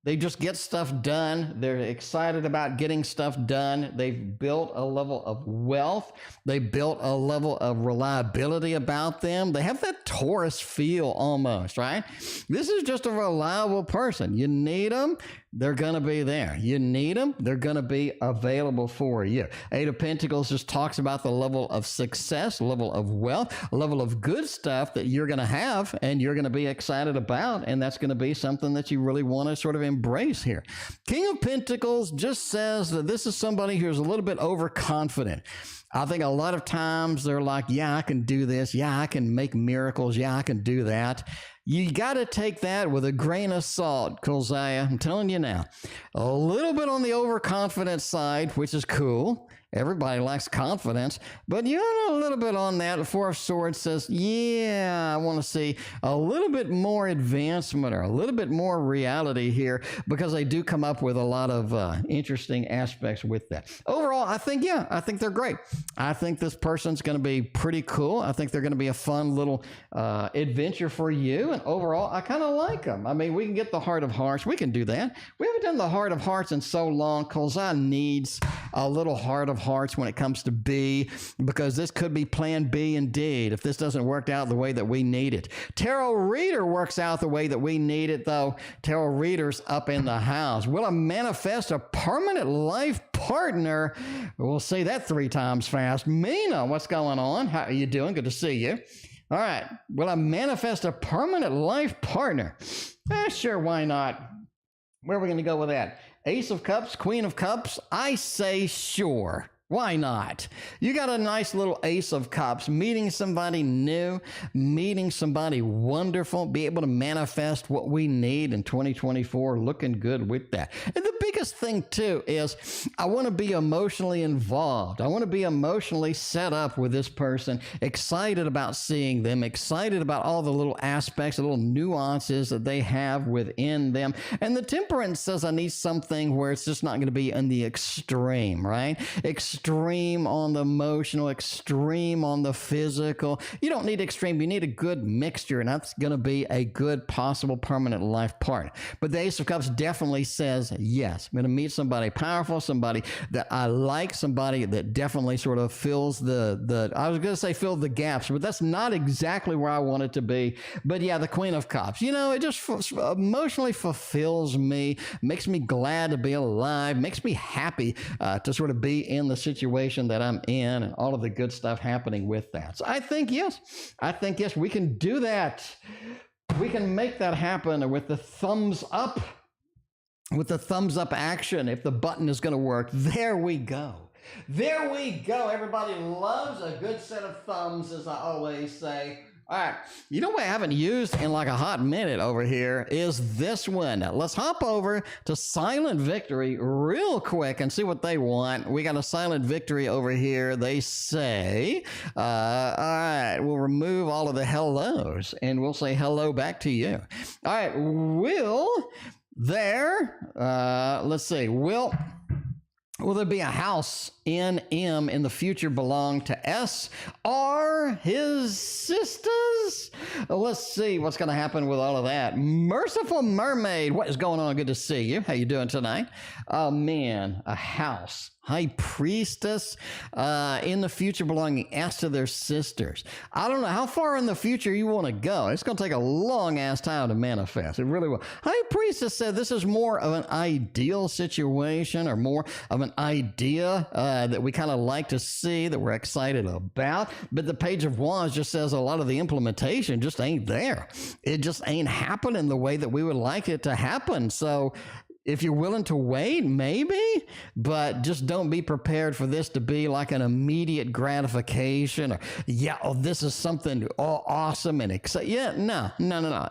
They just get stuff done. They're excited about getting stuff done. They've built a level of wealth. They built a level of reliability about them. They have that Taurus feel almost, right? This is just a reliable person. You need them, they're going to be there. You need them, they're going to be available for you. Eight of Pentacles just talks about the level of success, level of wealth, level of good stuff that you're going to have and you're going to be excited about, and that's going to be something that you really want to sort of embrace here. King of Pentacles just says that this is somebody who's a little bit overconfident. I think a lot of times they're like, yeah, I can do this. Yeah, I can make miracles. Yeah, I can do that. You got to take that with a grain of salt, Kolzaya. I'm telling you now, a little bit on the overconfident side, which is cool. Everybody likes confidence, but you know, a little bit on that. The Four of Swords says, yeah, I want to see a little bit more advancement or a little bit more reality here, because they do come up with a lot of interesting aspects with that. Overall, I think they're great. I think this person's going to be pretty cool. I think they're going to be a fun little adventure for you. And overall, I kind of like them. I mean, we can get the Heart of Hearts. We can do that. We haven't done the Heart of Hearts in so long. Kolzai needs a little Heart of Hearts when it comes to B, because this could be plan B indeed if this doesn't work out the way that we need it. Tarot Reader works out the way that we need it, though. Tarot Reader's up in the house. Will I manifest a permanent life partner? We'll say that 3 times fast. Mina, what's going on? How are you doing? Good to see you. All right. Will I manifest a permanent life partner? Sure, why not? Where are we going to go with that? Ace of Cups, Queen of Cups? I say sure. Why not? You got a nice little Ace of Cups, meeting somebody new, meeting somebody wonderful, be able to manifest what we need in 2024, looking good with that. And the biggest thing, too, is I want to be emotionally involved. I want to be emotionally set up with this person, excited about seeing them, excited about all the little aspects, the little nuances that they have within them. And the Temperance says I need something where it's just not going to be in the extreme, right? Extreme on the emotional, extreme on the physical. You don't need extreme. You need a good mixture, and that's going to be a good possible permanent life partner. But the Ace of Cups definitely says yes. I'm going to meet somebody powerful, somebody that I like, somebody that definitely sort of fills the I was going to say fill the gaps, but that's not exactly where I want it to be. But yeah, the Queen of Cups, you know, it just emotionally fulfills me, makes me glad to be alive, makes me happy to sort of be in the situation that I'm in and all of the good stuff happening with that. So I think yes, we can do that. We can make that happen with the thumbs up, with the thumbs up action. If the button is going to work, there we go. There we go. Everybody loves a good set of thumbs, as I always say. All right, you know what I haven't used in like a hot minute over here is this one. Let's hop over to Silent Victory real quick and see what they want. We got a Silent Victory over here. They say, all right, we'll remove all of the hellos and we'll say hello back to you. All right, let's see, will there be a house in M in the future belong to S or his sisters? Let's see what's going to happen with all of that. Merciful Mermaid, what is going on? Good to see you. How you doing tonight? Oh, man, a house. High Priestess in the future belonging S to their sisters. I don't know how far in the future you want to go. It's going to take a long ass time to manifest. It really will. High Priestess said this is more of an ideal situation or more of an idea that we kind of like to see, that we're excited about. But the Page of Wands just says a lot of the implementation just ain't there. It just ain't happening the way that we would like it to happen. So if you're willing to wait, maybe, but just don't be prepared for this to be like an immediate gratification or, yeah, oh, this is something awesome and exciting. Yeah, no.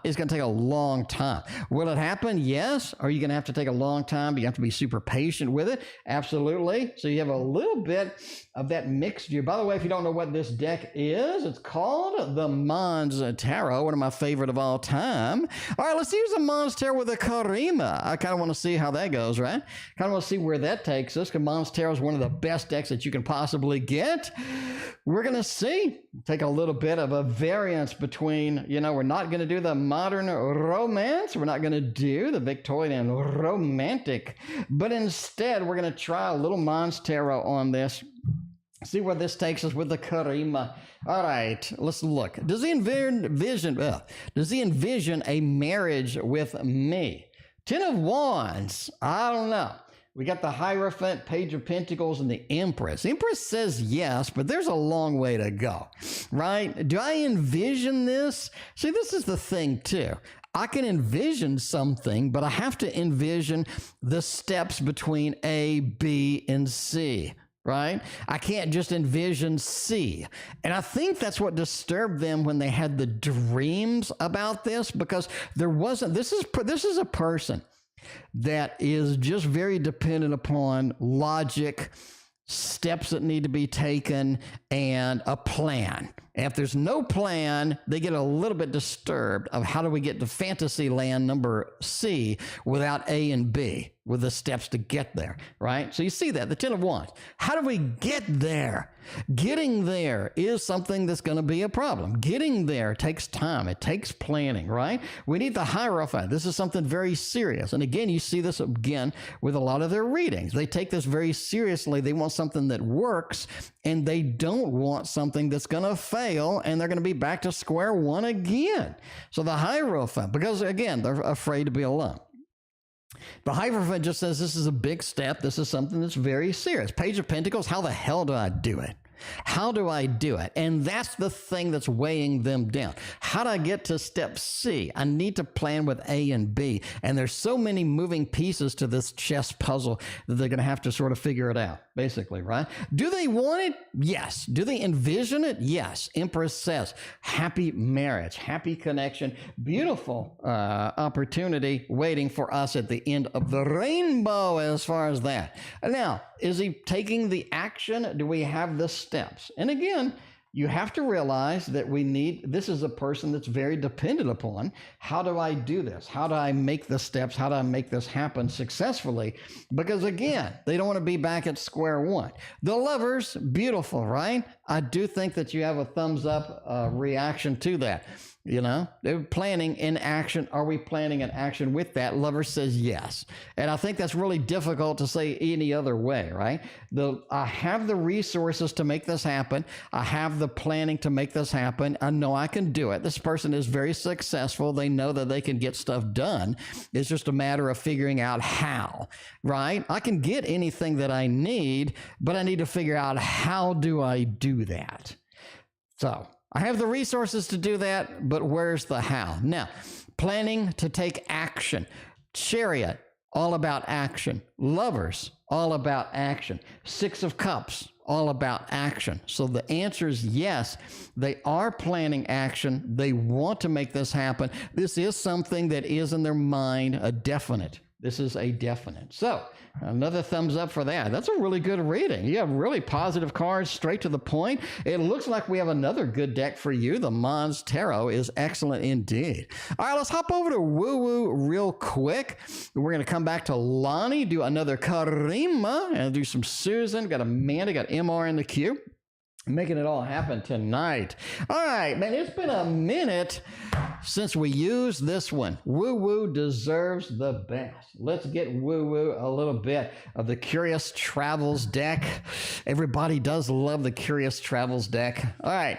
It's going to take a long time. Will it happen? Yes. Are you going to have to take a long time? Do you have to be super patient with it? Absolutely. So you have a little bit of that mixture. By the way, if you don't know what this deck is, it's called the Mons Tarot, one of my favorite of all time. All right, let's use the Mons Tarot with a Karima. I kind of want to see see how that goes, right? Kind of want to see where that takes us. Mom's Tarot is one of the best decks that you can possibly get. We're going to see. Take a little bit of a variance between, we're not going to do the modern romance. We're not going to do the Victorian romantic. But instead, we're going to try a little Mom's Tarot on this. See where this takes us with the karima. All right, let's look. Does he envision a marriage with me? 10 of Wands. I don't know. We got the Hierophant, Page of Pentacles, and the Empress. Empress says yes, but there's a long way to go, right? Do I envision this? See, this is the thing, too. I can envision something, but I have to envision the steps between A, B, and C, right? I can't just envision C. And I think that's what disturbed them when they had the dreams about this, because there wasn't, this is a person that is just very dependent upon logic, steps that need to be taken, and a plan. And if there's no plan, they get a little bit disturbed of how do we get to fantasy land number C without A and B, with the steps to get there, right? So you see that, the 10 of Wands. How do we get there? Getting there is something that's going to be a problem. Getting there takes time. It takes planning, right? We need the Hierophant. This is something very serious. And again, you see this again with a lot of their readings. They take this very seriously. They want something that works, and they don't want something that's going to fail, and they're going to be back to square one again. So the Hierophant, because again, they're afraid to be alone. The Hierophant just says this is a big step. This is something that's very serious. Page of Pentacles, how the hell do I do it? How do I do it? And that's the thing that's weighing them down. How do I get to step C? I need to plan with A and B. And there's so many moving pieces to this chess puzzle that they're going to have to sort of figure it out, basically, right? Do they want it? Yes. Do they envision it? Yes. Empress says, happy marriage, happy connection, beautiful opportunity waiting for us at the end of the rainbow as far as that. Now, is he taking the action? Do we have the steps? And again, you have to realize that this is a person that's very dependent upon, how do I do this? How do I make the steps? How do I make this happen successfully? Because again, they don't want to be back at square one. The Lovers, beautiful, right? I do think that you have a thumbs up reaction to that. They're planning in action. Are we planning in action with that? Lover says yes. And I think that's really difficult to say any other way, right? I have the resources to make this happen. I have the planning to make this happen. I know I can do it. This person is very successful. They know that they can get stuff done. It's just a matter of figuring out how, right? I can get anything that I need, but I need to figure out how do I do that? So I have the resources to do that, but where's the how? Now, planning to take action. Chariot, all about action. Lovers, all about action. Six of Cups, all about action. So the answer is yes, they are planning action. They want to make this happen. This is something that is in their mind, a definite. This is a definite. So another thumbs up for that. That's a really good reading. You have really positive cards, straight to the point. It looks like we have another good deck for you. The Mom's Tarot is excellent indeed. All right, let's hop over to Woo Woo real quick. We're going to come back to Lani, do another Karima, and do some Susan. Got Amanda, got MR in the queue. Making it all happen tonight. All right, man, it's been a minute since we used this one. Woo Woo deserves the best. Let's get Woo Woo a little bit of the Curious Travels deck. Everybody does love the Curious Travels deck. All right,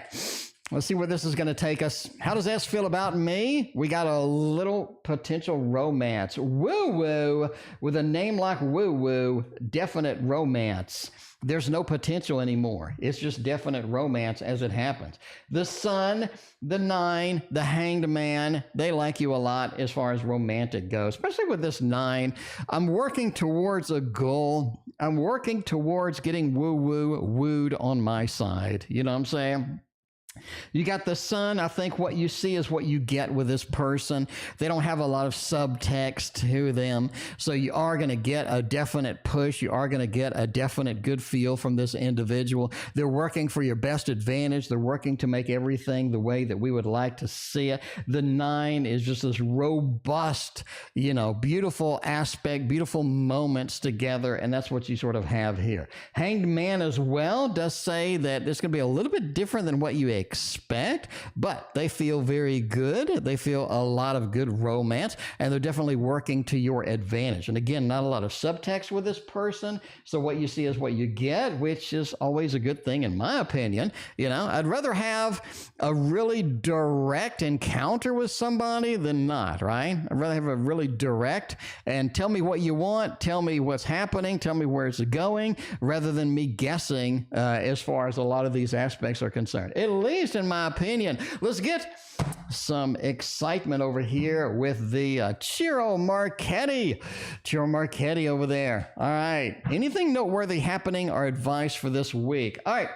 let's see where this is going to take us. How does S feel about me? We got a little potential romance. Woo Woo, with a name like Woo Woo, definite romance. There's no potential anymore. It's just definite romance as it happens. The Sun, the Nine, the Hanged Man, they like you a lot as far as romantic goes, especially with this Nine. I'm working towards a goal. I'm working towards getting Woo Woo wooed on my side. You know what I'm saying? You got the Sun. I think what you see is what you get with this person. They don't have a lot of subtext to them. So you are going to get a definite push. You are going to get a definite good feel from this individual. They're working for your best advantage. They're working to make everything the way that we would like to see it. The 9 is just this robust, beautiful aspect, beautiful moments together. And that's what you sort of have here. Hanged Man as well does say that it's going to be a little bit different than what you expect, but they feel very good. They feel a lot of good romance, and they're definitely working to your advantage. And again, not a lot of subtext with this person, so what you see is what you get, which is always a good thing in my opinion. I'd rather have a really direct encounter with somebody than not, right? I'd rather have a really direct and tell me what you want, tell me what's happening, tell me where it's going, rather than me guessing as far as a lot of these aspects are concerned. At least in my opinion. Let's get some excitement over here with the Ciro Marchetti. Ciro Marchetti over there. All right. Anything noteworthy happening or advice for this week? All right.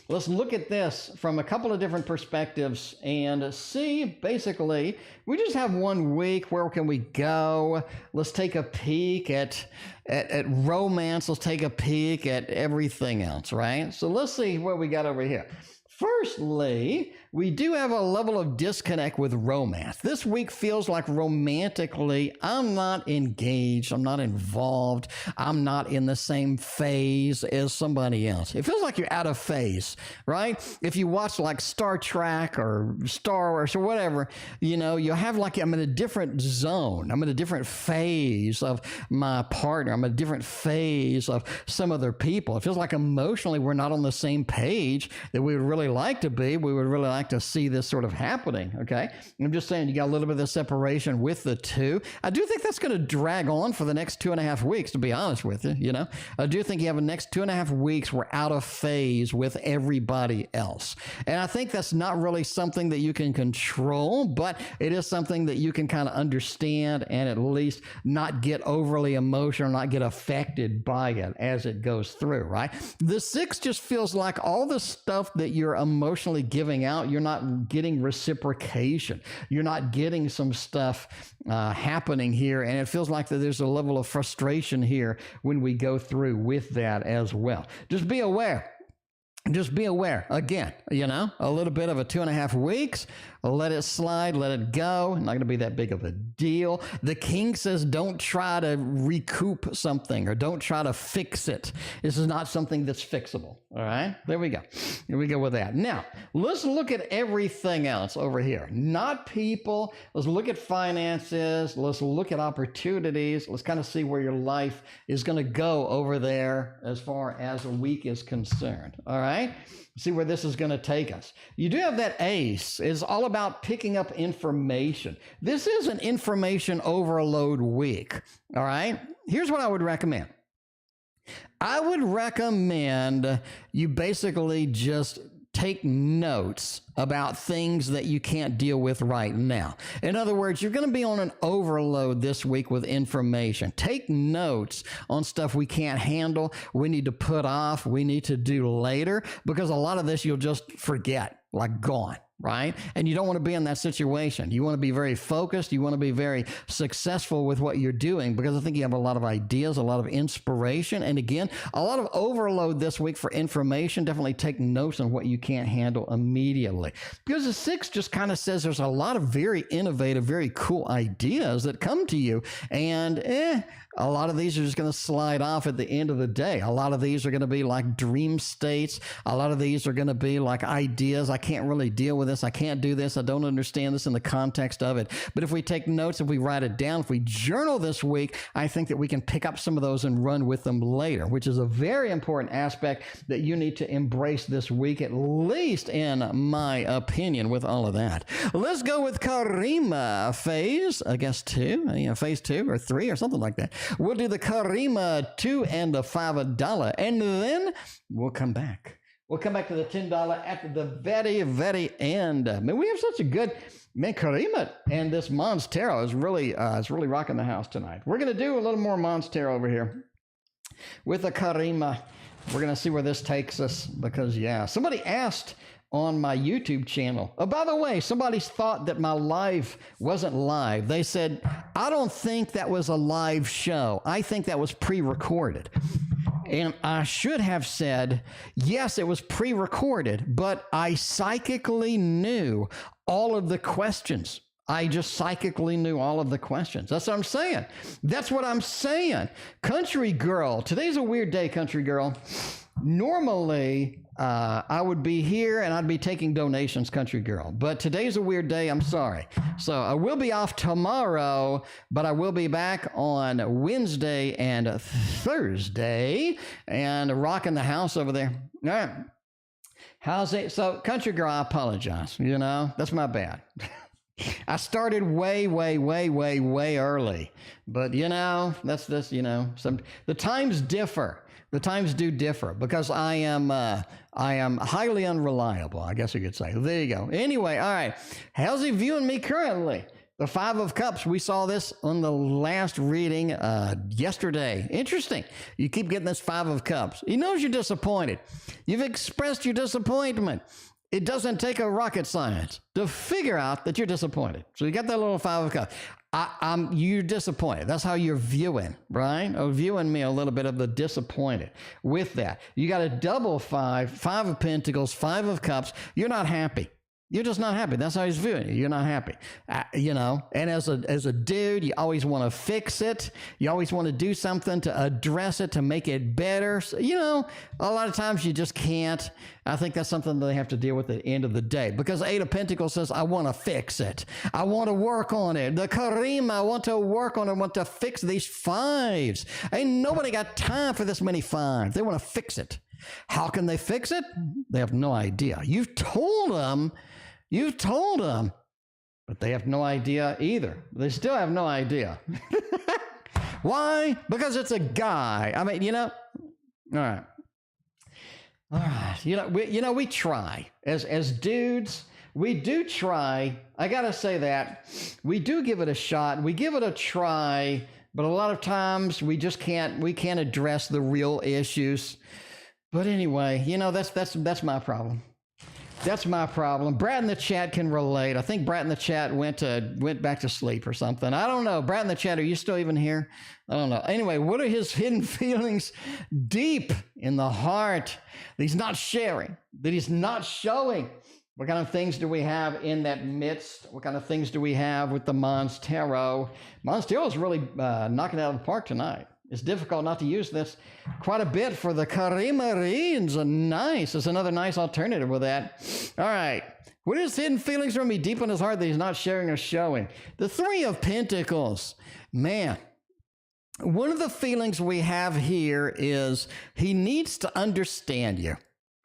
Let's look at this from a couple of different perspectives and see, basically, we just have 1 week. Where can we go? Let's take a peek at romance. Let's take a peek at everything else, right? So let's see what we got over here. Firstly, we do have a level of disconnect with romance. This week feels like romantically, I'm not engaged, I'm not involved, I'm not in the same phase as somebody else. It feels like you're out of phase, right? If you watch like Star Trek or Star Wars or whatever, you'll have like, I'm in a different zone. I'm in a different phase of my partner. I'm in a different phase of some other people. It feels like emotionally we're not on the same page that we would really like to be. We would really like to see this sort of happening, okay? I'm just saying you got a little bit of separation with the two. I do think that's going to drag on for the next 2.5 weeks, to be honest with you, I do think you have the next 2.5 weeks we're out of phase with everybody else. And I think that's not really something that you can control, but it is something that you can kind of understand and at least not get overly emotional, not get affected by it as it goes through, right? The 6 just feels like all the stuff that you're emotionally giving out, you're not getting reciprocation. You're not getting some stuff happening here, and it feels like that there's a level of frustration here when we go through with that as well. Just be aware. Just be aware. Again, a little bit of a 2.5 weeks. Let it slide, let it go. Not going to be that big of a deal. The King says don't try to recoup something or don't try to fix it. This is not something that's fixable. All right? There we go. Here we go with that. Now, let's look at everything else over here. Not people. Let's look at finances. Let's look at opportunities. Let's kind of see where your life is going to go over there as far as a week is concerned. All right? See where this is going to take us. You do have that ace. It's all about picking up information. This is an information overload week. All right? Here's what I would recommend. I would recommend you basically just take notes about things that you can't deal with right now. In other words, you're going to be on an overload this week with information. Take notes on stuff we can't handle, we need to put off, we need to do later, because a lot of this you'll just forget, like gone. Right? And you don't want to be in that situation. You want to be very focused. You want to be very successful with what you're doing, because I think you have a lot of ideas, a lot of inspiration. And again, a lot of overload this week for information. Definitely take notes on what you can't handle immediately. Because the 6 just kind of says there's a lot of very innovative, very cool ideas that come to you. And a lot of these are just going to slide off at the end of the day. A lot of these are going to be like dream states. A lot of these are going to be like ideas. I can't really deal with this. I can't do this. I don't understand this in the context of it. But if we take notes, if we write it down, if we journal this week, I think that we can pick up some of those and run with them later, which is a very important aspect that you need to embrace this week, at least in my opinion, with all of that. Let's go with Karima phase, I guess 2, phase 2 or 3 or something like that. We'll do the Karima 2 and the $5, and then we'll come back. We'll come back to the $10 at the very, very end. Man, we have such a good, Karima and this Mons Tarot is really rocking the house tonight. We're going to do a little more Mons Tarot over here with the Karima. We're going to see where this takes us, because, somebody asked on my YouTube channel. Oh, by the way, somebody thought that my live wasn't live. They said, I don't think that was a live show. I think that was pre-recorded. And I should have said, yes, it was pre-recorded, but I psychically knew all of the questions. I just psychically knew all of the questions. That's what I'm saying. That's what I'm saying. Country girl. Today's a weird day, country girl. Normally, I would be here and I'd be taking donations, country girl. But today's a weird day. I'm sorry. So I will be off tomorrow, but I will be back on Wednesday and Thursday and rocking the house over there. All right. How's it? So, country girl, I apologize. You know, that's my bad. I started way early, but you know, that's this, you know, the times differ. The times do differ because I am highly unreliable, I guess you could say. There you go. Anyway, all right. How's he viewing me currently? The Five of Cups. We saw this on the last reading yesterday. Interesting. You keep getting this Five of Cups. He knows you're disappointed. You've expressed your disappointment. It doesn't take a rocket science to figure out that you're disappointed. So you got that little Five of Cups. You're disappointed. That's how you're viewing, right? Oh, viewing me a little bit of the disappointed with that. You got a double five, Five of Pentacles, Five of Cups. You're not happy. You're just not happy. That's how he's viewing you. You're not happy, you know. And as a dude, you always want to fix it. You always want to do something to address it, to make it better. So, you know, a lot of times you just can't. I think that's something that they have to deal with at the end of the day. Because Eight of Pentacles says, I want to fix it. I want to work on it. The karima, I want to work on it. I want to fix these fives. Ain't nobody got time for this many fives. They want to fix it. How can they fix it? They have no idea. You've told them, but they have no idea either. They still have no idea. Why? Because it's a guy. I mean, you know, all right. You know, we try as dudes. We do try. I got to say that we do give it a shot. We give it a try, but a lot of times we just can't address the real issues. But anyway, you know, that's my problem. That's my problem. Brat in the chat can relate. I think Brat in the chat went back to sleep or something. I don't know. Brat in the chat, are you still even here? I don't know. Anyway, what are his hidden feelings deep in the heart that he's not sharing, that he's not showing? What kind of things do we have in that midst? What kind of things do we have with the Mons Tarot? Mons Tarot is really knocking it out of the park tonight. It's difficult not to use this quite a bit for the karima reads. Nice. It's another nice alternative with that. All right. What is hidden feelings from me deep in his heart that he's not sharing or showing? The Three of Pentacles. Man, one of the feelings we have here is he needs to understand you.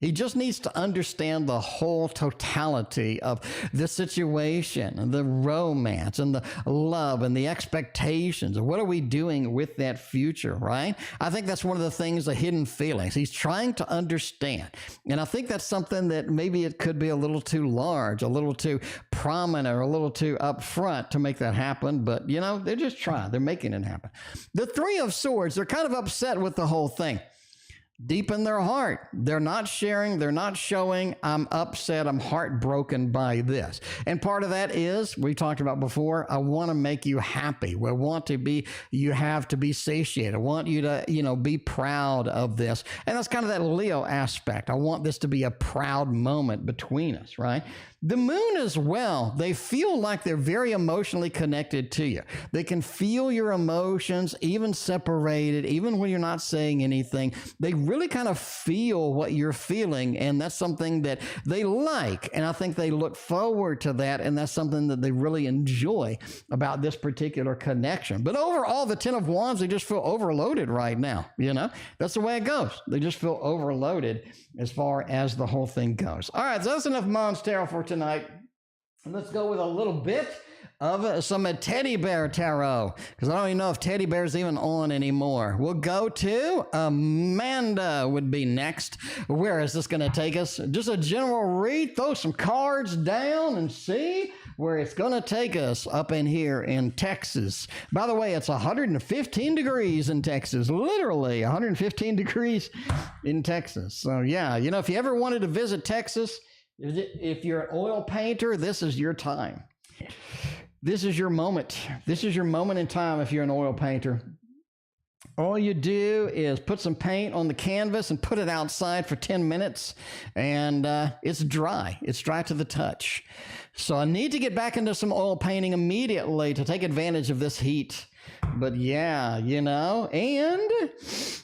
He just needs to understand the whole totality of the situation, the romance and the love and the expectations. What are we doing with that future, right? I think that's one of the things, the hidden feelings. He's trying to understand. And I think that's something that maybe it could be a little too large, a little too prominent, or a little too upfront to make that happen. But, you know, they're just trying. They're making it happen. The Three of Swords, they're kind of upset with the whole thing. Deep in their heart, they're not sharing, they're not showing. I'm upset, I'm heartbroken by this. And part of that is, we talked about before, I want to make you happy. We want to be, you have to be satiated. I want you to, you know, be proud of this. And that's kind of that Leo aspect. I want this to be a proud moment between us, right? The Moon as well, they feel like they're very emotionally connected to you. They can feel your emotions, even separated, even when you're not saying anything. They really kind of feel what you're feeling, and that's something that they like, and I think they look forward to that, and that's something that they really enjoy about this particular connection. But overall, the Ten of Wands, they just feel overloaded right now, you know? That's the way it goes. They just feel overloaded as far as the whole thing goes. All right, so that's enough Mons Tarot for tonight. Let's go with a little bit of some teddy bear tarot, because I don't even know if teddy bear's even on anymore. We'll go to Amanda would be next. Where is this going to take us? Just a general read, throw some cards down and see where it's going to take us up in here in Texas. By the way, it's 115 degrees in Texas, literally 115 degrees in Texas. So yeah, you know, if you ever wanted to visit Texas, If you're an oil painter, this is your time. This is your moment. This is your moment in time if you're an oil painter. All you do is put some paint on the canvas and put it outside for 10 minutes, and it's dry. It's dry to the touch. So I need to get back into some oil painting immediately to take advantage of this heat. But yeah, you know, and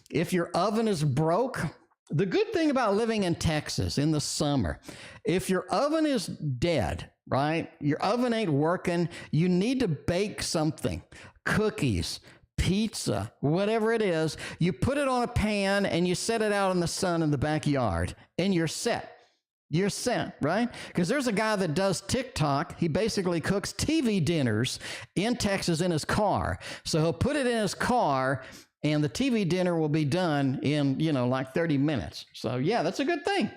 if your oven is broke, the good thing about living in Texas in the summer, if your oven is dead, right? Your oven ain't working, you need to bake something, cookies, pizza, whatever it is. You put it on a pan and you set it out in the sun in the backyard and you're set. You're set, right? Because there's a guy that does TikTok. He basically cooks TV dinners in Texas in his car. So he'll put it in his car and the TV dinner will be done in, you know, like 30 minutes. So yeah, that's a good thing.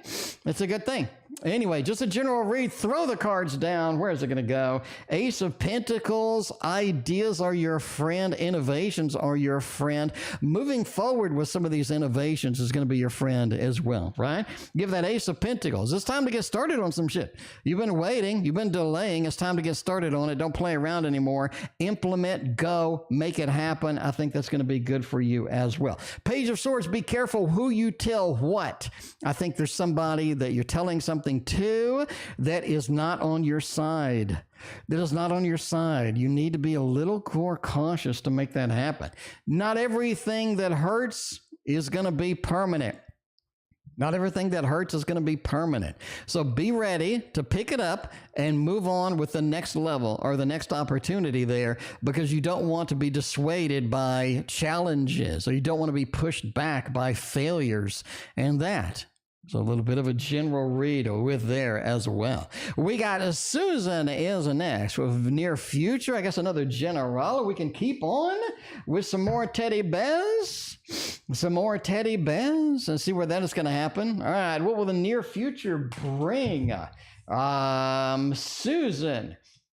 It's a good thing. Anyway, just a general read. Throw the cards down. Where is it going to go? Ace of Pentacles. Ideas are your friend. Innovations are your friend. Moving forward with some of these innovations is going to be your friend as well, right? Give that Ace of Pentacles. It's time to get started on some shit. You've been waiting. You've been delaying. It's time to get started on it. Don't play around anymore. Implement, go, make it happen. I think that's going to be good for you as well. Page of Swords. Be careful who you tell what. I think there's somebody that you're telling something to that is not on your side. That is not on your side. You need to be a little more cautious to make that happen. Not everything that hurts is going to be permanent. Not everything that hurts is going to be permanent. So be ready to pick it up and move on with the next level or the next opportunity there, because you don't want to be dissuaded by challenges, or you don't want to be pushed back by failures and that. So a little bit of a general read with there as well. We got Susan is next with near future. I guess another general. We can keep on with some more teddy bears. Some more teddy bears and see where that is going to happen. All right. What will the near future bring? Susan.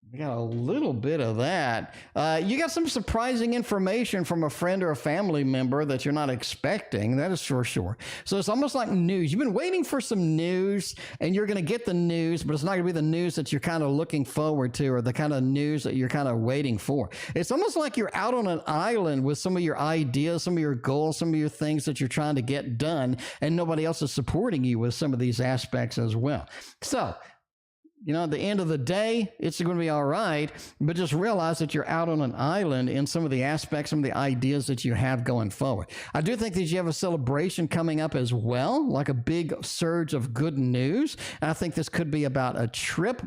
We got a little bit of that. You got some surprising information from a friend or a family member that you're not expecting. That is for sure. So it's almost like news. You've been waiting for some news, and you're going to get the news, but it's not going to be the news that you're kind of looking forward to, or the kind of news that you're kind of waiting for. It's almost like you're out on an island with some of your ideas, some of your goals, some of your things that you're trying to get done, and nobody else is supporting you with some of these aspects as well. So, you know, at the end of the day, it's going to be all right, but just realize that you're out on an island in some of the aspects, some of the ideas that you have going forward. I do think that you have a celebration coming up as well, like a big surge of good news. And I think this could be about a trip,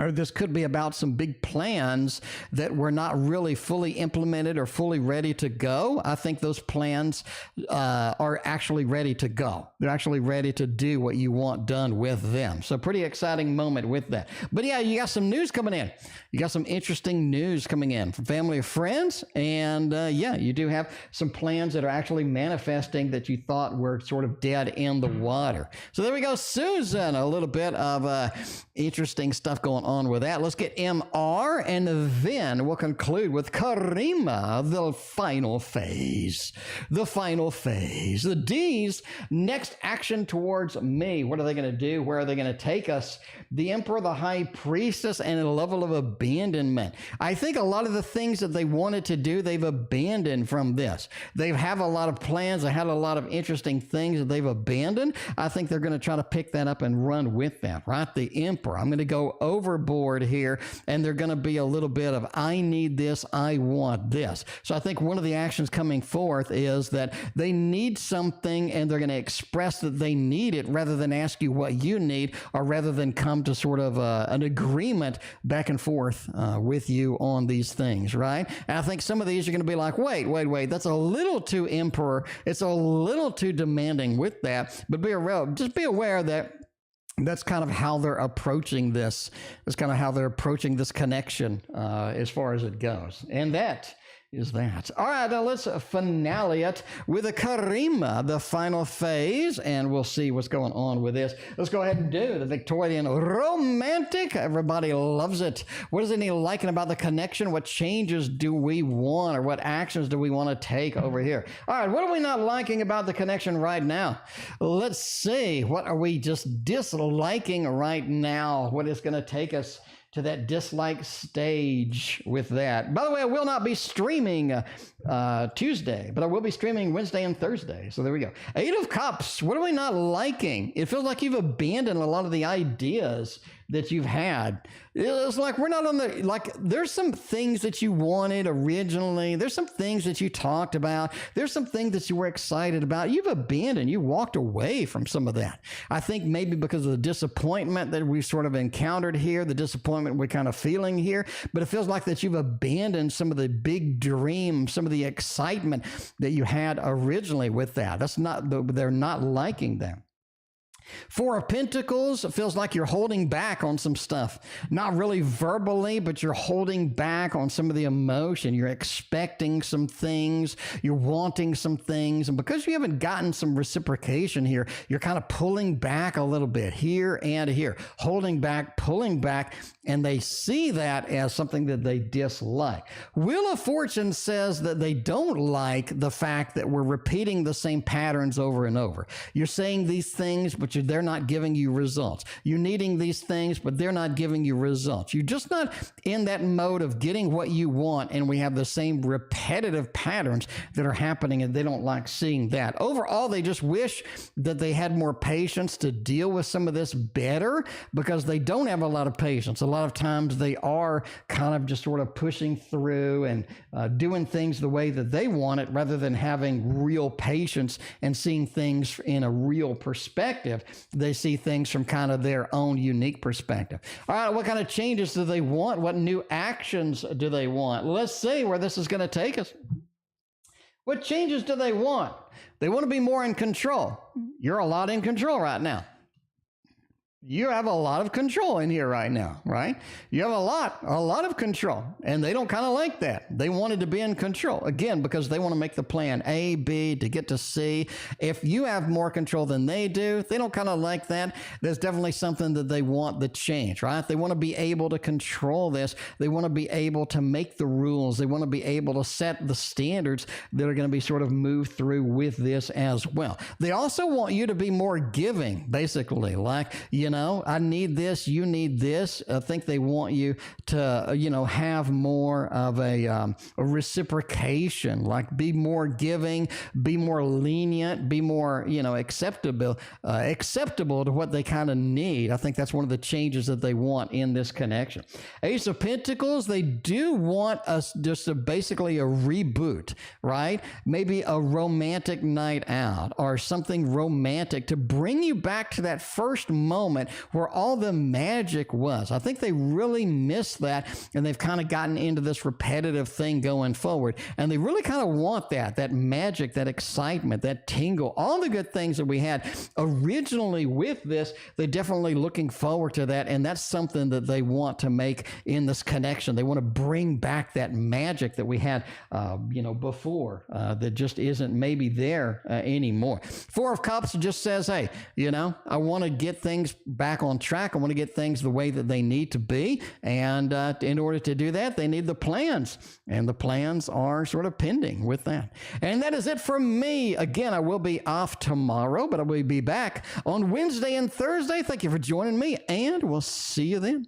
or this could be about some big plans that were not really fully implemented or fully ready to go. I think those plans are actually ready to go. They're actually ready to do what you want done with them. So pretty exciting moment with that. But yeah, you got some news coming in. You got some interesting news coming in from family or friends. And yeah, you do have some plans that are actually manifesting that you thought were sort of dead in the water. So there we go, Susan. A little bit of interesting stuff going on with that. Let's get MR, and then we'll conclude with Karima, the final phase. The final phase. The D's next action towards me. What are they going to do? Where are they going to take us? The Emperor, the High Priestess, and a level of abandonment. I think a lot of the things that they wanted to do, they've abandoned from this. They have a lot of plans. They had a lot of interesting things that they've abandoned. I think they're going to try to pick that up and run with that, right? The Emperor. I'm going to go overboard here, and they're going to be a little bit of, I need this, I want this. So I think one of the actions coming forth is that they need something, and they're going to express that they need it rather than ask you what you need, or rather than come to sort of an agreement back and forth with you on these things, right? And I think some of these are going to be like, wait, that's a little too Emperor. It's a little too demanding with that, but just be aware that that's kind of how they're approaching this. That's kind of how they're approaching this connection as far as it goes. And that is that. All right, now let's finale it with a karima, the final phase, and we'll see what's going on with this. Let's go ahead and do the Victorian romantic. Everybody loves it. What is any liking about the connection? What changes do we want, or what actions do we want to take over here? All right, what are we not liking about the connection right now? Let's see. What are we just disliking right now? What is going to take us to that dislike stage with that? By the way, I will not be streaming Tuesday, but I will be streaming Wednesday and Thursday. So there we go. 8 of Cups. What are we not liking? It feels like you've abandoned a lot of the ideas that you've had. It's like we're not on the, like, there's some things that you wanted originally. There's some things that you talked about. There's some things that you were excited about. You've abandoned, you walked away from some of that. I think maybe because of the disappointment that we've sort of encountered here, the disappointment we're kind of feeling here, but it feels like that you've abandoned some of the big dreams, some of the excitement that you had originally with that. That's not, they're not liking them. 4 of Pentacles, it feels like you're holding back on some stuff. Not really verbally, but you're holding back on some of the emotion. You're expecting some things. You're wanting some things. And because you haven't gotten some reciprocation here, you're kind of pulling back a little bit here and here. Holding back, pulling back, and they see that as something that they dislike. Wheel of Fortune says that they don't like the fact that we're repeating the same patterns over and over. You're saying these things, but they're not giving you results. You're needing these things, but they're not giving you results. You're just not in that mode of getting what you want, and we have the same repetitive patterns that are happening, and they don't like seeing that. Overall, they just wish that they had more patience to deal with some of this better, because they don't have a lot of patience. A lot of times they are kind of just sort of pushing through and doing things the way that they want it, rather than having real patience and seeing things in a real perspective. They see things from kind of their own unique perspective. All right, what kind of changes do they want? What new actions do they want? Let's see where this is going to take us. What changes do they want? They want to be more in control. You're a lot in control right now. You have a lot of control in here right now, right? You have a lot of control, and they don't kind of like that. They wanted to be in control, again, because they want to make the plan A, B, to get to C. If you have more control than they do, they don't kind of like that. There's definitely something that they want to change, right? They want to be able to control this. They want to be able to make the rules. They want to be able to set the standards that are going to be sort of moved through with this as well. They also want you to be more giving, basically, like, you know, I need this, you need this. I think they want you to, you know, have more of a reciprocation, like be more giving, be more lenient, be more, you know, acceptable to what they kind of need. I think that's one of the changes that they want in this connection. Ace of Pentacles, they do want us just to basically a reboot, right? Maybe a romantic night out or something romantic to bring you back to that first moment where all the magic was. I think they really missed that, and they've kind of gotten into this repetitive thing going forward, and they really kind of want that magic, that excitement, that tingle, all the good things that we had originally with this. They're definitely looking forward to that, and that's something that they want to make in this connection. They want to bring back that magic that we had, you know, before, that just isn't maybe there anymore. 4 of Cups just says, hey, you know, I want to get things back on track. I want to get things the way that they need to be. And in order to do that, they need the plans. And the plans are sort of pending with that. And that is it from me. Again, I will be off tomorrow, but I will be back on Wednesday and Thursday. Thank you for joining me, and we'll see you then.